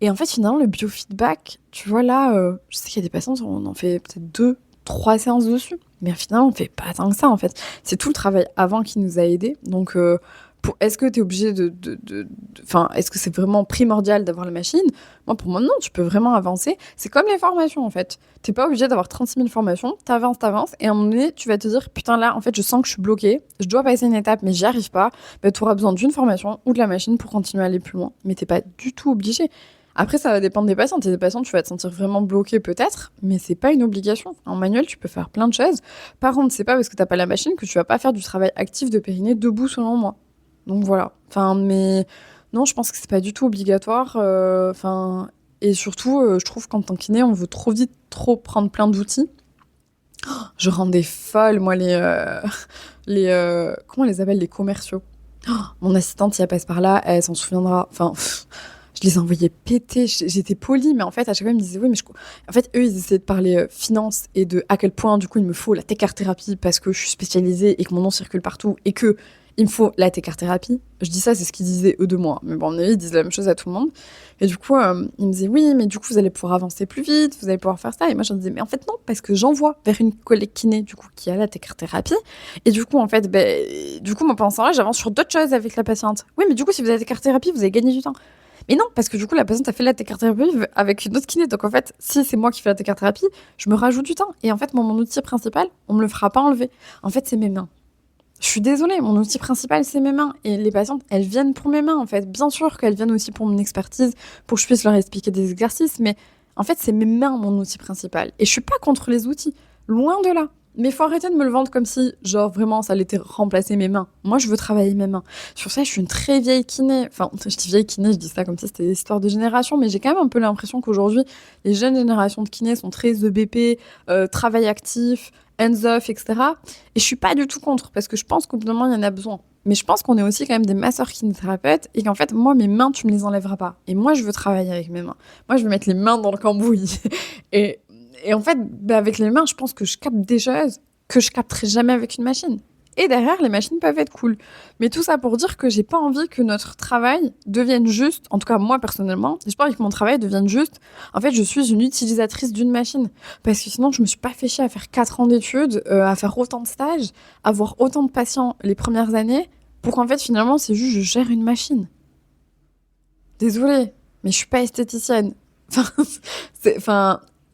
Et en fait, finalement, le biofeedback, tu vois, là, je sais qu'il y a des patientes, on en fait peut-être 2-3 séances dessus. Mais finalement, on fait pas tant que ça, en fait. C'est tout le travail avant qui nous a aidés. Donc, est-ce que tu es obligé est-ce que c'est vraiment primordial d'avoir la machine ? Moi, pour moi, non, tu peux vraiment avancer. C'est comme les formations, en fait. T'es pas obligé d'avoir 36 000 formations. T'avances, et à un moment donné, tu vas te dire, putain, là, en fait, je sens que je suis bloquée. Je dois passer une étape, mais j'y arrive pas. Tu auras besoin d'une formation ou de la machine pour continuer à aller plus loin. Mais t'es pas du tout obligé. Après, ça va dépendre des patients. Des patients, tu vas te sentir vraiment bloqué peut-être, mais c'est pas une obligation. En manuel, tu peux faire plein de choses. Par contre, c'est pas parce que t'as pas la machine que tu vas pas faire du travail actif de périnée debout, selon moi. Donc voilà. Mais non, je pense que c'est pas du tout obligatoire. Et surtout, je trouve qu'en tant que kiné, on veut trop vite, prendre plein d'outils. Je rends des folles, moi, comment on les appelle, les commerciaux. Mon assistante, si elle passe par là, elle s'en souviendra. Je les envoyais péter, j'étais polie, mais en fait, à chaque fois, ils me disaient, oui, mais en fait, eux, ils essayaient de parler finance et de à quel point, du coup, il me faut la T-carte-thérapie parce que je suis spécialisée et que mon nom circule partout et que il me faut la T-carte-thérapie. Je dis ça, c'est ce qu'ils disaient eux de moi. Mais bon, à mon avis, ils disent la même chose à tout le monde. Et du coup, ils me disaient, oui, mais du coup, vous allez pouvoir avancer plus vite, vous allez pouvoir faire ça. Et moi, je leur disais, mais en fait, non, parce que j'envoie vers une collègue kiné, du coup, qui a la T-carte-thérapie. Et du coup, en fait, moi, pendant ce temps-là, j'avance sur d'autres choses avec la patiente. Oui, mais du coup, si vous avez la T-carte-thérapie, vous allez gagner du temps. Mais non, parce que du coup, la patiente a fait la T-carte-thérapie avec une autre kiné. Donc en fait, si c'est moi qui fais la T-carte-thérapie, je me rajoute du temps. Et en fait, mon outil principal, on me le fera pas enlever. En fait, c'est mes mains. Je suis désolée, mon outil principal, c'est mes mains. Et les patientes, elles viennent pour mes mains, en fait. Bien sûr qu'elles viennent aussi pour mon expertise, pour que je puisse leur expliquer des exercices. Mais en fait, c'est mes mains, mon outil principal. Et je suis pas contre les outils. Loin de là. Mais faut arrêter de me le vendre comme si, genre, vraiment, ça allait remplacer mes mains. Moi, je veux travailler mes mains. Sur ça, je suis une très vieille kiné. Enfin, je dis vieille kiné, je dis ça comme si c'était des histoires de génération, mais j'ai quand même un peu l'impression qu'aujourd'hui, les jeunes générations de kinés sont très EBP, travail actif, hands-off, etc. Et je suis pas du tout contre, parce que je pense qu'au bout d'un moment, il y en a besoin. Mais je pense qu'on est aussi quand même des masseurs kinésithérapeutes et qu'en fait, moi, mes mains, tu me les enlèveras pas. Et moi, je veux travailler avec mes mains. Moi, je veux mettre les mains dans le cambouis. Et en fait, avec les mains, je pense que je capte des choses que je capterai jamais avec une machine. Et derrière, les machines peuvent être cool. Mais tout ça pour dire que j'ai pas envie que notre travail devienne juste, en tout cas moi personnellement, j'ai pas envie que mon travail devienne juste, en fait je suis une utilisatrice d'une machine. Parce que sinon je me suis pas fait chier à faire 4 ans d'études, à faire autant de stages, à voir autant de patients les premières années, pour qu'en fait finalement c'est juste je gère une machine. Désolée, mais je suis pas esthéticienne.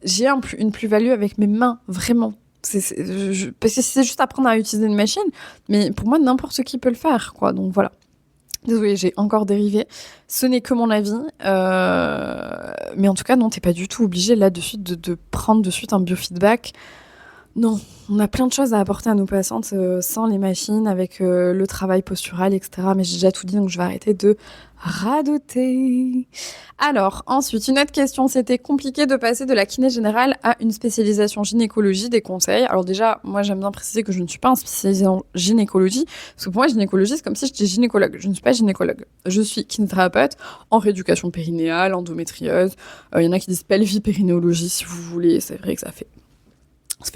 J'ai une plus-value avec mes mains, vraiment. Parce que c'est juste apprendre à utiliser une machine, mais pour moi, n'importe qui peut le faire, quoi. Donc voilà. Désolée, j'ai encore dérivé. Ce n'est que mon avis. Mais en tout cas, non, t'es pas du tout obligé là de suite de prendre de suite un biofeedback. Non, on a plein de choses à apporter à nos patientes sans les machines, avec le travail postural, etc. Mais j'ai déjà tout dit, donc je vais arrêter de radoter. Alors, ensuite, une autre question, c'était compliqué de passer de la kiné générale à une spécialisation gynécologie, des conseils. Alors déjà, moi j'aime bien préciser que je ne suis pas spécialisée en gynécologie, parce que pour moi, gynécologie, c'est comme si j'étais gynécologue. Je ne suis pas gynécologue. Je suis kinésithérapeute en rééducation périnéale, endométriose. Il y en a qui disent pelvipérinéologie, si vous voulez. C'est vrai que ça fait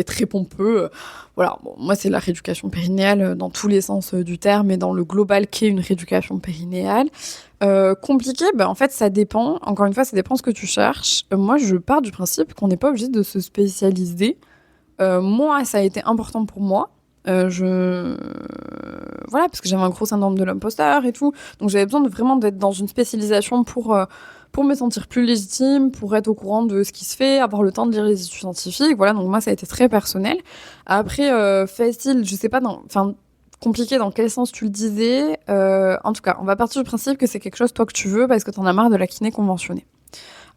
très pompeux. Voilà, bon, moi c'est la rééducation périnéale dans tous les sens du terme et dans le global qu'est une rééducation périnéale. Compliqué, en fait ça dépend. Encore une fois, ça dépend ce que tu cherches. Moi je pars du principe qu'on n'est pas obligé de se spécialiser. Moi ça a été important pour moi. Voilà, parce que j'avais un gros syndrome de l'imposteur et tout. Donc j'avais besoin vraiment d'être dans une spécialisation pour me sentir plus légitime, pour être au courant de ce qui se fait, avoir le temps de lire les études scientifiques. Voilà, donc moi, ça a été très personnel. Après, facile, je sais pas, compliqué dans quel sens tu le disais. En tout cas, on va partir du principe que c'est quelque chose, toi, que tu veux, parce que t'en as marre de la kiné conventionnée.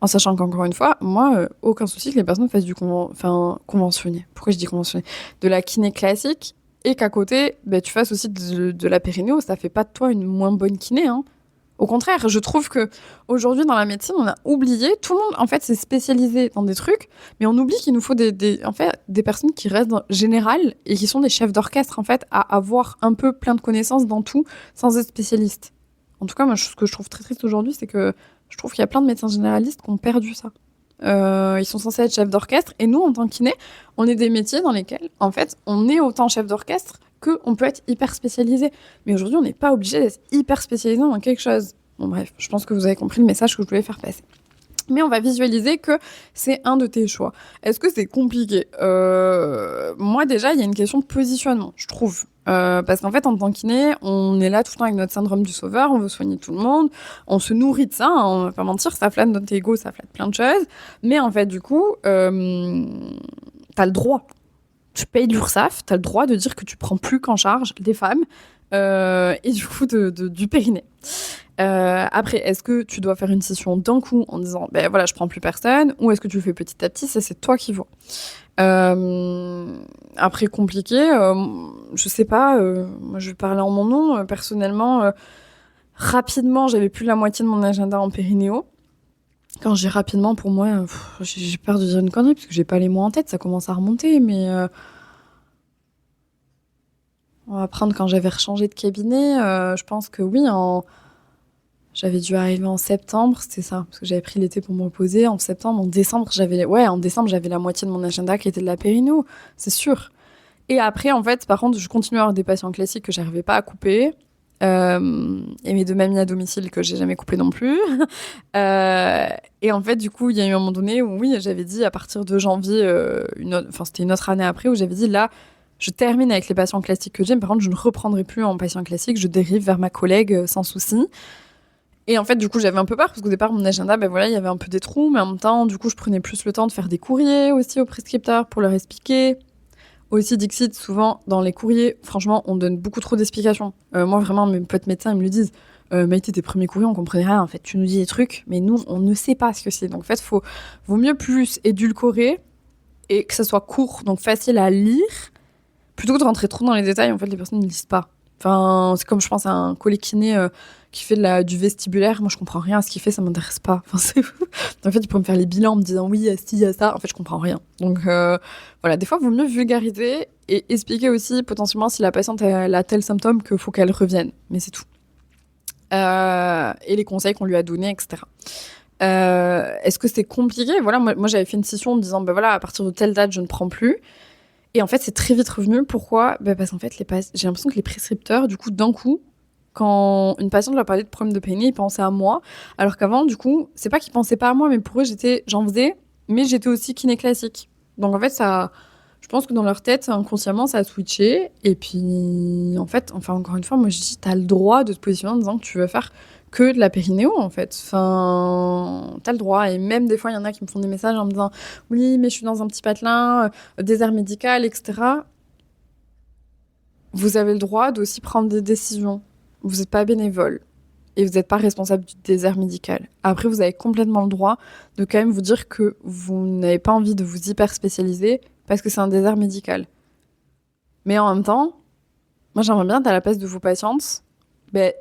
En sachant qu'encore une fois, moi, aucun souci que les personnes fassent du conventionné. Pourquoi je dis conventionné ? De la kiné classique, et qu'à côté, tu fasses aussi de la périnéo. Ça fait pas de toi une moins bonne kiné, hein. Au contraire, je trouve que aujourd'hui dans la médecine, on a oublié, tout le monde en fait s'est spécialisé dans des trucs, mais on oublie qu'il nous faut des personnes qui restent générales et qui sont des chefs d'orchestre en fait, à avoir un peu plein de connaissances dans tout sans être spécialiste. En tout cas, moi, ce que je trouve très triste aujourd'hui, c'est que je trouve qu'il y a plein de médecins généralistes qui ont perdu ça. Ils sont censés être chefs d'orchestre et nous, en tant que kiné, on est des métiers dans lesquels, en fait, on est autant chef d'orchestre qu'on peut être hyper spécialisé. Mais aujourd'hui, on n'est pas obligé d'être hyper spécialisé dans quelque chose. Bon, bref, je pense que vous avez compris le message que je voulais faire passer. Mais on va visualiser que c'est un de tes choix. Est-ce que c'est compliqué ? Moi, déjà, il y a une question de positionnement, je trouve. Parce qu'en fait, en tant que kiné, on est là tout le temps avec notre syndrome du sauveur, on veut soigner tout le monde, on se nourrit de ça, hein, on va pas mentir, ça flatte notre ego, ça flatte plein de choses. Mais en fait, du coup, t'as le droit. Tu payes l'URSSAF, t'as le droit de dire que tu prends plus qu'en charge des femmes et du coup du périnée. Après, est-ce que tu dois faire une session d'un coup en disant ben voilà, je prends plus personne, ou est-ce que tu le fais petit à petit, ça c'est toi qui vois. Après, compliqué, je sais pas, moi je vais parler en mon nom, personnellement, rapidement, j'avais plus la moitié de mon agenda en périnéo. Quand j'ai rapidement, pour moi, j'ai peur de dire une connerie, parce que j'ai pas les mots en tête, ça commence à remonter, mais on va prendre quand j'avais rechangé de cabinet, je pense que oui, j'avais dû arriver en septembre, c'était ça, parce que j'avais pris l'été pour me reposer. En septembre, en décembre, j'avais la moitié de mon agenda qui était de la périnéo, c'est sûr. Et après, en fait, par contre, je continuais à avoir des patients classiques que j'arrivais pas à couper. Et mes 2 mamies à domicile que j'ai jamais coupées non plus. Et en fait, du coup, il y a eu un moment donné où, oui, j'avais dit à partir de janvier, c'était une autre année après, où j'avais dit là, je termine avec les patients classiques que j'ai, mais par contre, je ne reprendrai plus en patient classique, je dérive vers ma collègue sans souci. Et en fait, du coup, j'avais un peu peur parce qu'au départ, mon agenda, ben voilà, il y avait un peu des trous, mais en même temps, du coup, je prenais plus le temps de faire des courriers aussi aux prescripteurs pour leur expliquer. Aussi, Dixit, souvent, dans les courriers, franchement, on donne beaucoup trop d'explications. Moi, vraiment, mes potes médecins, ils me le disent. Maïté, tes premiers courriers, on comprenait rien. En fait, tu nous dis des trucs, mais nous, on ne sait pas ce que c'est. Donc, en fait, vaut mieux plus édulcorer et que ça soit court, donc facile à lire, plutôt que de rentrer trop dans les détails. En fait, les personnes ne lisent pas. Enfin, c'est comme, je pense, à un collègue kiné qui fait du vestibulaire. Moi, je comprends rien à ce qu'il fait, ça m'intéresse pas. Enfin, c'est fou. En fait, il peut me faire les bilans en me disant oui, il y a ci, il y a ça. En fait, je comprends rien. Donc, voilà, des fois, il vaut mieux vulgariser et expliquer aussi potentiellement si la patiente elle a tel symptôme qu'il faut qu'elle revienne. Mais c'est tout. Et les conseils qu'on lui a donnés, etc. Est-ce que c'est compliqué ? Voilà, moi, j'avais fait une session en me disant ben voilà, à partir de telle date, je ne prends plus. Et en fait, c'est très vite revenu. Pourquoi ? Parce qu'en fait, j'ai l'impression que les prescripteurs, du coup, d'un coup, quand une patiente leur parlait de problème de périnée, ils pensaient à moi. Alors qu'avant, du coup, c'est pas qu'ils pensaient pas à moi, mais pour eux, j'en faisais, mais j'étais aussi kiné classique. Donc en fait, je pense que dans leur tête, inconsciemment, ça a switché. Et puis, en fait, encore une fois, moi, je dis, t'as le droit de te positionner en disant que tu veux faire que de la périnéo, en fait. Enfin, t'as le droit. Et même des fois, il y en a qui me font des messages en me disant « Oui, mais je suis dans un petit patelin, désert médical, etc. » Vous avez le droit d'aussi prendre des décisions. Vous n'êtes pas bénévole. Et vous n'êtes pas responsable du désert médical. Après, vous avez complètement le droit de quand même vous dire que vous n'avez pas envie de vous hyper spécialiser parce que c'est un désert médical. Mais en même temps, moi, j'aimerais bien être à la place de vos patientes.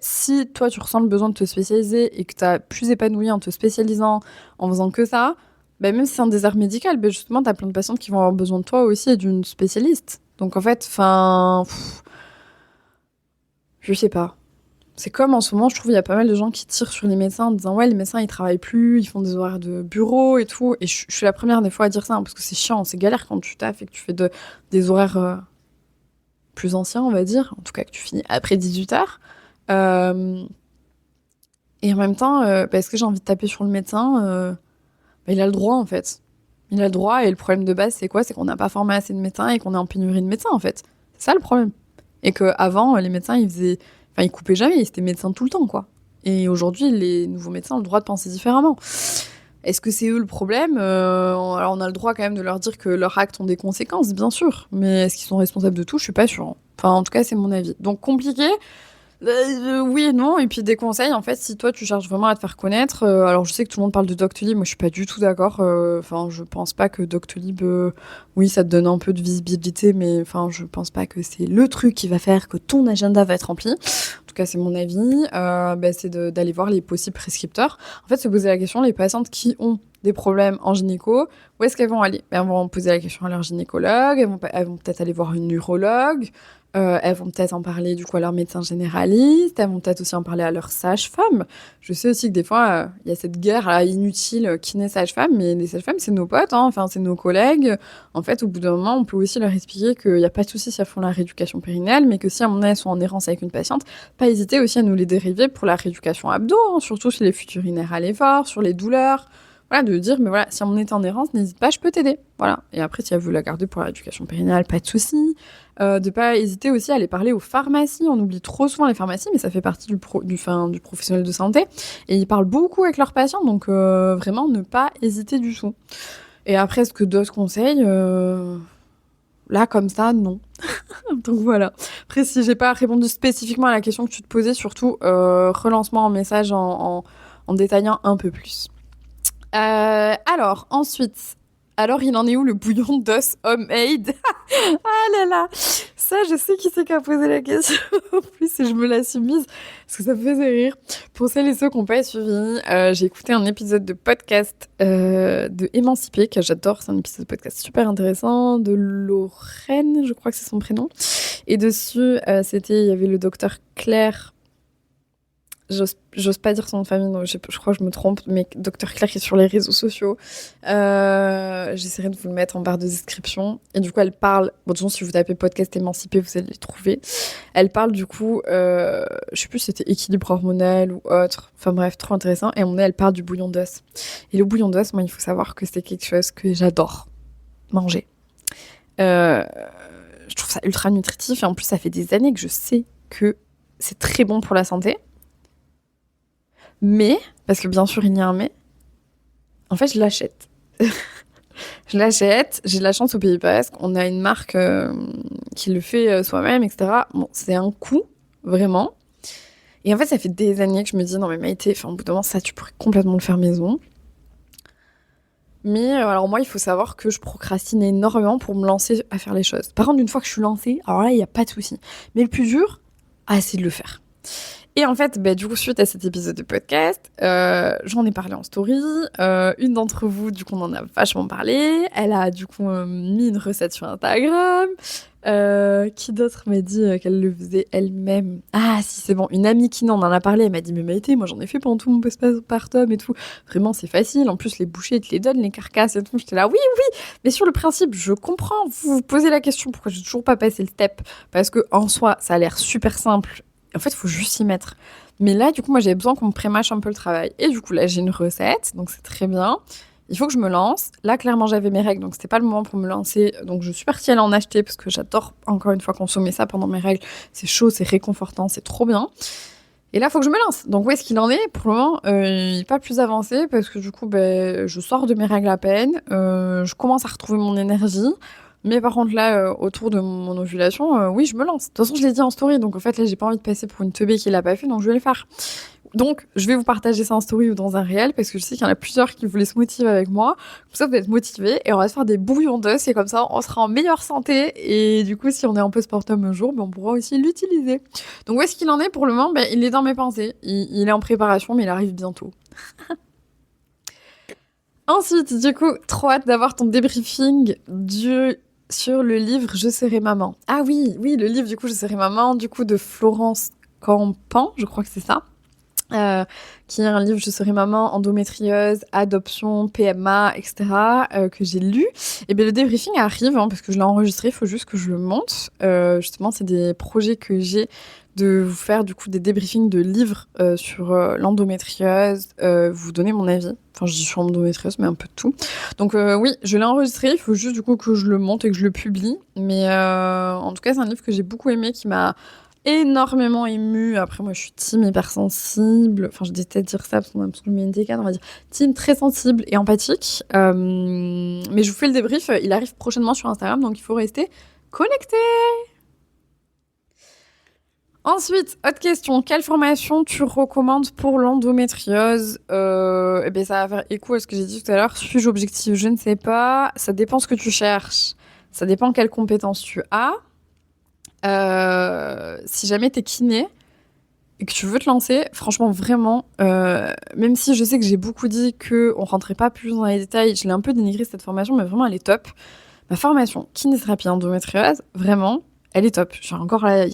Si toi, tu ressens le besoin de te spécialiser et que tu as plus épanoui en te spécialisant, en faisant que ça, même si c'est un désert médical, justement, tu as plein de patientes qui vont avoir besoin de toi aussi et d'une spécialiste. Donc, en fait, je sais pas. C'est comme en ce moment, je trouve, il y a pas mal de gens qui tirent sur les médecins en disant « Ouais, les médecins, ils travaillent plus, ils font des horaires de bureau et tout. » Et je suis la première des fois à dire ça, hein, parce que c'est chiant, c'est galère quand tu taffes et que tu fais des horaires plus anciens, on va dire. En tout cas, que tu finis après 18h. Et en même temps, est-ce que j'ai envie de taper sur le médecin il a le droit, en fait. Il a le droit, et le problème de base, c'est quoi ? C'est qu'on n'a pas formé assez de médecins et qu'on est en pénurie de médecins, en fait. C'est ça, le problème. Et qu'avant, les médecins, ils coupaient jamais, ils étaient médecins tout le temps, quoi. Et aujourd'hui, les nouveaux médecins ont le droit de penser différemment. Est-ce que c'est eux le problème ? Alors, on a le droit quand même de leur dire que leurs actes ont des conséquences, bien sûr. Mais est-ce qu'ils sont responsables de tout ? Je suis pas sûre. Enfin, en tout cas, c'est mon avis. Donc, compliqué. Oui et non, et puis des conseils, en fait, si toi tu cherches vraiment à te faire connaître, alors je sais que tout le monde parle de Doctolib, moi je suis pas du tout d'accord, enfin je pense pas que Doctolib, oui ça te donne un peu de visibilité, mais enfin je pense pas que c'est le truc qui va faire que ton agenda va être rempli. En tout cas c'est mon avis, c'est d'aller voir les possibles prescripteurs. En fait se poser la question, les patientes qui ont des problèmes en gynéco, où est-ce qu'elles vont aller? Elles vont poser la question à leur gynécologue, elles vont peut-être aller voir une urologue, elles vont peut-être en parler du coup à leur médecin généraliste, elles vont peut-être aussi en parler à leur sage-femme. Je sais aussi que des fois, il y a cette guerre là, inutile kiné-sage-femme, mais les sages-femmes, c'est nos potes, hein, enfin, c'est nos collègues. En fait, au bout d'un moment, on peut aussi leur expliquer qu'il n'y a pas de souci si elles font la rééducation périnéale, mais que si à un moment elles sont en errance avec une patiente, pas hésiter aussi à nous les dériver pour la rééducation abdo, hein, surtout si les futurs urinaires à l'effort, sur les douleurs. Voilà, de dire, mais voilà, si on est en errance, n'hésite pas, je peux t'aider. Voilà. Et après, si elle veut la garder pour l'éducation périnéale, pas de souci. De pas hésiter aussi à aller parler aux pharmacies. On oublie trop souvent les pharmacies, mais ça fait partie du professionnel de santé. Et ils parlent beaucoup avec leurs patients, donc vraiment, ne pas hésiter du tout. Et après, est-ce que d'autres conseils là, comme ça, non. Donc voilà. Après, si j'ai pas répondu spécifiquement à la question que tu te posais, surtout, relance-moi en message en détaillant un peu plus. Alors, ensuite, alors il en est où le bouillon d'os homemade? Ah là là, ça je sais qui c'est qui a posé la question en plus et je me la suis mise parce que ça me faisait rire. Pour celles et ceux qui n'ont pas suivi, j'ai écouté un épisode de podcast de Émancipé que j'adore, c'est un épisode de podcast super intéressant de Lorraine, je crois que c'est son prénom. Et dessus, il y avait le docteur Claire. J'ose pas dire son nom de famille, donc je crois que je me trompe, mais Dr Claire qui est sur les réseaux sociaux. J'essaierai de vous le mettre en barre de description. Et du coup, elle parle. Bon, de toute façon, si vous tapez podcast émancipé, vous allez les trouver. Elle parle du coup, je sais plus si c'était équilibre hormonal ou autre. Enfin bref, trop intéressant. Et elle parle du bouillon d'os. Et le bouillon d'os, moi, il faut savoir que c'est quelque chose que j'adore manger. Je trouve ça ultra nutritif et en plus, ça fait des années que je sais que c'est très bon pour la santé. Mais, parce que bien sûr il y a un mais, en fait je l'achète. Je l'achète, j'ai de la chance au Pays Basque, on a une marque qui le fait soi-même, etc. Bon, c'est un coût, vraiment. Et en fait ça fait des années que je me dis, non mais Maïté, au bout d'un moment ça tu pourrais complètement le faire maison. Mais alors moi il faut savoir que je procrastine énormément pour me lancer à faire les choses. Par contre une fois que je suis lancée, alors là il n'y a pas de souci. Mais le plus dur, c'est de le faire. Et en fait, du coup, suite à cet épisode de podcast, j'en ai parlé en story. Une d'entre vous, du coup, on en a vachement parlé. Elle a, du coup, mis une recette sur Instagram. Qui d'autre m'a dit qu'elle le faisait elle-même? Ah, si, c'est bon. Une amie qui en a parlé. Elle m'a dit, mais Maïté, moi, j'en ai fait pendant tout mon postpartum et tout. Vraiment, c'est facile. En plus, les bouchées, ils te les donnent, les carcasses et tout. J'étais là, oui, oui. Mais sur le principe, je comprends. Vous vous posez la question pourquoi j'ai toujours pas passé le step. Parce que, en soi, ça a l'air super simple. En fait, il faut juste s'y mettre. Mais là, du coup, moi, j'avais besoin qu'on me prémâche un peu le travail. Et du coup, là, j'ai une recette, donc c'est très bien. Il faut que je me lance. Là, clairement, j'avais mes règles, donc c'était pas le moment pour me lancer. Donc, je suis partie aller en acheter parce que j'adore, encore une fois, consommer ça pendant mes règles. C'est chaud, c'est réconfortant, c'est trop bien. Et là, il faut que je me lance. Donc, où est-ce qu'il en est? Pour le moment, il n'est pas plus avancé parce que du coup, je sors de mes règles à peine. Je commence à retrouver mon énergie. Mais par contre, là, autour de mon ovulation, oui, je me lance. De toute façon, je l'ai dit en story, donc en fait, là, j'ai pas envie de passer pour une teubée qui l'a pas fait, donc je vais le faire. Donc, je vais vous partager ça en story ou dans un réel, parce que je sais qu'il y en a plusieurs qui voulaient se motiver avec moi. Comme ça, vous êtes motivés, et on va se faire des bouillons d'os, et comme ça, on sera en meilleure santé. Et du coup, si on est en postpartum un jour, on pourra aussi l'utiliser. Donc, où est-ce qu'il en est pour le moment? Il est dans mes pensées. Il est en préparation, mais il arrive bientôt. Ensuite, du coup, trop hâte d'avoir ton débriefing sur le livre Je serai maman. Ah oui, le livre du coup Je serai maman, du coup de Florence Campan, je crois que c'est ça. Qui est un livre Je serai maman, endométriose, adoption, PMA, etc. Que j'ai lu. Et bien le débriefing arrive, parce que je l'ai enregistré, il faut juste que je le monte. Justement, c'est des projets que j'ai de vous faire du coup des débriefings de livres sur l'endométriose, vous donner mon avis. Enfin, je dis sur l'endométriose, mais un peu de tout. Donc oui, je l'ai enregistré, il faut juste du coup que je le monte et que je le publie. Mais en tout cas, c'est un livre que j'ai beaucoup aimé, qui m'a énormément émue. Après, moi, je suis team hypersensible. Enfin, je déteste dire ça parce qu'on a absolument une décade, on va dire. Team très sensible et empathique. Mais je vous fais le débrief. Il arrive prochainement sur Instagram, donc il faut rester connecté. Ensuite, autre question. Quelle formation tu recommandes pour l'endométriose? Eh bien, ça va faire écho à ce que j'ai dit tout à l'heure. Suis-je objective? Je ne sais pas. Ça dépend ce que tu cherches. Ça dépend quelles compétences tu as. Si jamais t'es kiné et que tu veux te lancer, franchement, vraiment, même si je sais que j'ai beaucoup dit qu'on rentrait pas plus dans les détails, je l'ai un peu dénigré cette formation, mais vraiment, elle est top. Ma formation kinésithérapie endométriose, vraiment, elle est top. Genre encore là,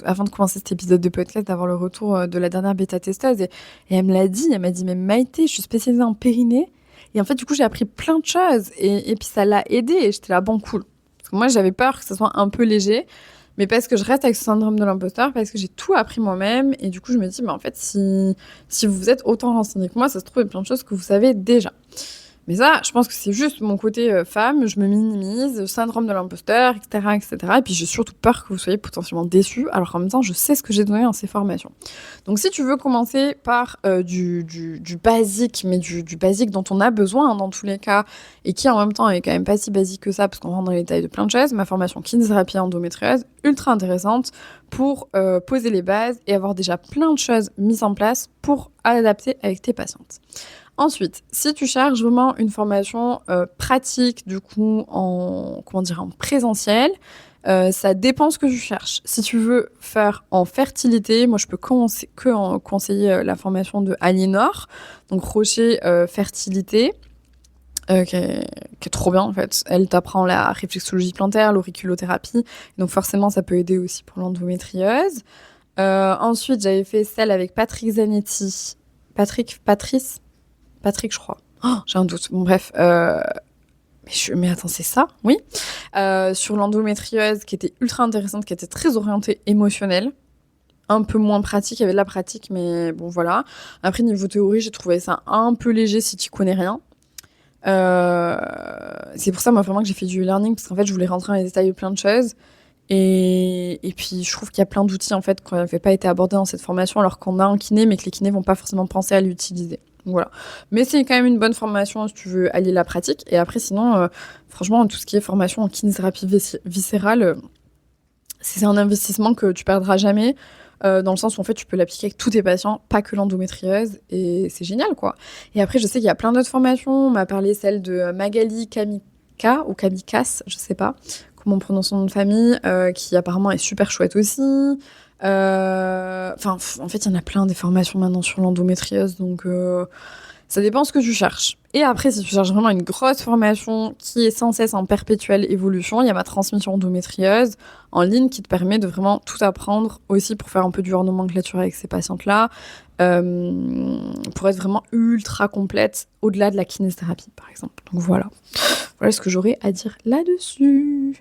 avant de commencer cet épisode de podcast, d'avoir le retour de la dernière bêta-testeuse, et elle me l'a dit, elle m'a dit, mais Maïté, je suis spécialisée en périnée, et en fait, du coup, j'ai appris plein de choses, et puis ça l'a aidée, et j'étais là, bon, cool. Parce que moi, j'avais peur que ça soit un peu léger, mais parce que je reste avec ce syndrome de l'imposteur, parce que j'ai tout appris moi-même, et du coup, je me dis, mais en fait, si vous êtes autant renseigné que moi, ça se trouve, il y a plein de choses que vous savez déjà. Mais ça, je pense que c'est juste mon côté femme, je me minimise, syndrome de l'imposteur, etc., etc. Et puis j'ai surtout peur que vous soyez potentiellement déçus, alors qu'en même temps, je sais ce que j'ai donné dans ces formations. Donc si tu veux commencer par du basique, mais du basique dont on a besoin dans tous les cas, et qui en même temps est quand même pas si basique que ça, parce qu'on rentre dans les détails de plein de choses, ma formation kinésithérapie endométriose, ultra intéressante pour poser les bases et avoir déjà plein de choses mises en place pour adapter avec tes patientes. Ensuite, si tu cherches vraiment une formation pratique, du coup, en présentiel, ça dépend ce que tu cherches. Si tu veux faire en fertilité, moi, je peux conseiller la formation de Aliénor, donc Rocher Fertilité, qui est trop bien, en fait. Elle t'apprend la réflexologie plantaire, l'auriculothérapie, donc forcément, ça peut aider aussi pour l'endométriose. Ensuite, j'avais fait celle avec Patrick Zanetti. Patrick, je crois. Oh, j'ai un doute. Bon, bref. Mais attends, c'est ça? Oui. Sur l'endométriose, qui était ultra intéressante, qui était très orientée émotionnelle. Un peu moins pratique, il y avait de la pratique, mais bon, voilà. Après, niveau théorie, j'ai trouvé ça un peu léger si tu connais rien. C'est pour ça, moi, vraiment, que j'ai fait du e-learning, parce qu'en fait, je voulais rentrer dans les détails de plein de choses. Et puis, je trouve qu'il y a plein d'outils, en fait, qui n'avaient pas été abordés dans cette formation, alors qu'on a en kiné, mais que les kinés vont pas forcément penser à l'utiliser. Voilà. Mais c'est quand même une bonne formation si tu veux allier la pratique. Et après, sinon, franchement, tout ce qui est formation en kinésithérapie viscérale, c'est un investissement que tu perdras jamais, dans le sens où en fait, tu peux l'appliquer avec tous tes patients, pas que l'endométriose. Et c'est génial, quoi. Et après, je sais qu'il y a plein d'autres formations. On m'a parlé celle de Magali Kamika, ou Kamikas, je sais pas comment on prononce son nom de famille, qui apparemment est super chouette aussi. Enfin, en fait, il y en a plein des formations maintenant sur l'endométriose, donc ça dépend ce que tu cherches. Et après, si tu cherches vraiment une grosse formation qui est sans cesse en perpétuelle évolution, il y a ma transmission endométriose en ligne qui te permet de vraiment tout apprendre aussi pour faire un peu du hors-nomenclature avec ces patientes-là, pour être vraiment ultra complète au-delà de la kinésithérapie, par exemple. Donc voilà. Voilà ce que j'aurais à dire là-dessus.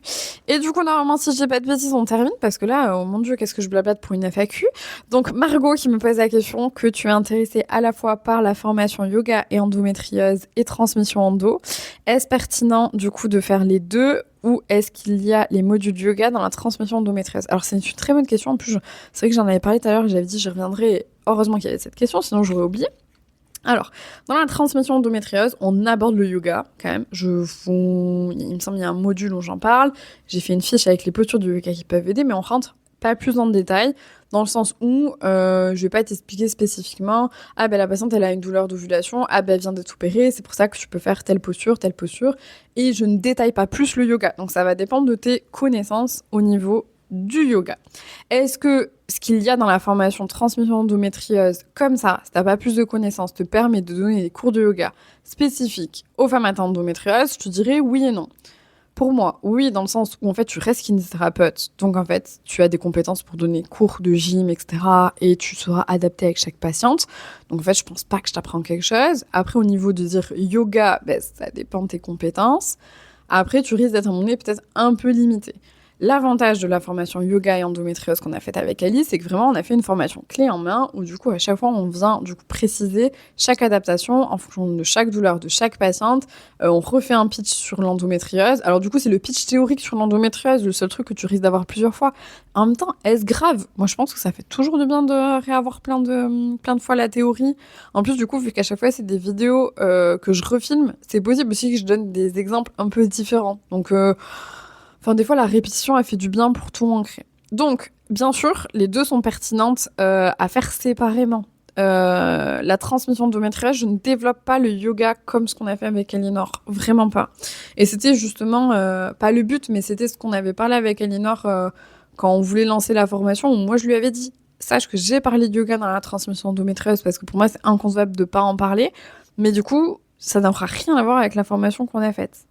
Et du coup, normalement, si je dis pas de bêtises, on termine, parce que là, oh mon Dieu, qu'est-ce que je blablate pour une FAQ. Donc, Margot qui me pose la question que tu es intéressée à la fois par la formation yoga et endométriose et transmission endo. Est-ce pertinent, du coup, de faire les deux, ou est-ce qu'il y a les modules yoga dans la transmission endométriose? Alors, c'est une très bonne question. En plus, c'est vrai que j'en avais parlé tout à l'heure, j'avais dit j'y reviendrai. Heureusement qu'il y avait cette question, sinon j'aurais oublié. Alors, dans la transmission endométriose, on aborde le yoga, quand même. Il me semble qu'il y a un module où j'en parle. J'ai fait une fiche avec les postures du yoga qui peuvent aider, mais on rentre pas plus dans le détail, dans le sens où je vais pas t'expliquer spécifiquement, ah ben la patiente, elle a une douleur d'ovulation, ah ben elle vient d'être opérée, c'est pour ça que tu peux faire telle posture, et je ne détaille pas plus le yoga. Donc ça va dépendre de tes connaissances au niveau du yoga. Est-ce que ce qu'il y a dans la formation transmission endométriose, comme ça, si t'as pas plus de connaissances, te permet de donner des cours de yoga spécifiques aux femmes atteintes d'endométriose? Je te dirais oui et non. Pour moi, oui, dans le sens où en fait tu restes kinésithérapeute, donc en fait tu as des compétences pour donner cours de gym, etc. et tu seras adapté avec chaque patiente. Donc en fait je pense pas que je t'apprends quelque chose. Après au niveau de dire yoga, ben, ça dépend de tes compétences. Après tu risques d'être à mon donné peut-être un peu limité. L'avantage de la formation yoga et endométriose qu'on a faite avec Alice, c'est que vraiment on a fait une formation clé en main où du coup à chaque fois on vient du coup préciser chaque adaptation en fonction de chaque douleur de chaque patiente. On refait un pitch sur l'endométriose. Alors du coup c'est le pitch théorique sur l'endométriose, le seul truc que tu risques d'avoir plusieurs fois. En même temps, est-ce grave? Moi je pense que ça fait toujours du bien de réavoir plein de fois la théorie. En plus du coup vu qu'à chaque fois c'est des vidéos que je refilme, c'est possible aussi que je donne des exemples un peu différents. Donc Enfin, des fois, la répétition, elle fait du bien pour tout ancrer. Donc, bien sûr, les deux sont pertinentes à faire séparément. La transmission d'endométriose, je ne développe pas le yoga comme ce qu'on a fait avec Elinor, vraiment pas. Et c'était justement pas le but, mais c'était ce qu'on avait parlé avec Elinor quand on voulait lancer la formation, où moi je lui avais dit, sache que j'ai parlé de yoga dans la transmission d'endométriose parce que pour moi c'est inconcevable de pas en parler, mais du coup ça n'aura rien à voir avec la formation qu'on a faite.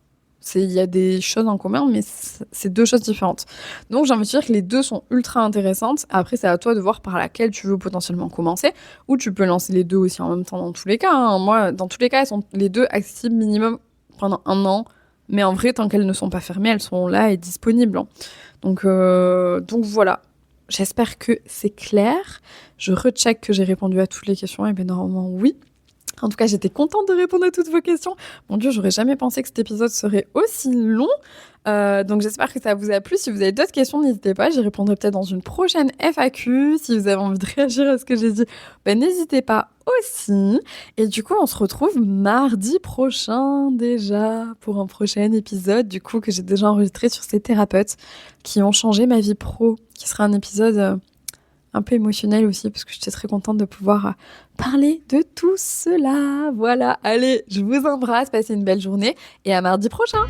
Il y a des choses en commun, mais c'est deux choses différentes. Donc j'ai envie de dire que les deux sont ultra intéressantes. Après, c'est à toi de voir par laquelle tu veux potentiellement commencer, ou tu peux lancer les deux aussi en même temps dans tous les cas. Hein. Moi, dans tous les cas, elles sont les deux accessibles minimum pendant 1 an. Mais en vrai, tant qu'elles ne sont pas fermées, elles sont là et disponibles. Hein. Donc voilà. J'espère que c'est clair. Je recheck que j'ai répondu à toutes les questions. Et bien normalement, oui. En tout cas, j'étais contente de répondre à toutes vos questions. Mon Dieu, j'aurais jamais pensé que cet épisode serait aussi long. Donc j'espère que ça vous a plu. Si vous avez d'autres questions, n'hésitez pas. J'y répondrai peut-être dans une prochaine FAQ. Si vous avez envie de réagir à ce que j'ai dit, n'hésitez pas aussi. Et du coup, on se retrouve mardi prochain déjà pour un prochain épisode, du coup, que j'ai déjà enregistré sur ces thérapeutes qui ont changé ma vie pro, qui sera un épisode un peu émotionnel aussi, parce que j'étais très contente de pouvoir parler de tout cela. Voilà, allez, je vous embrasse, passez une belle journée et à mardi prochain.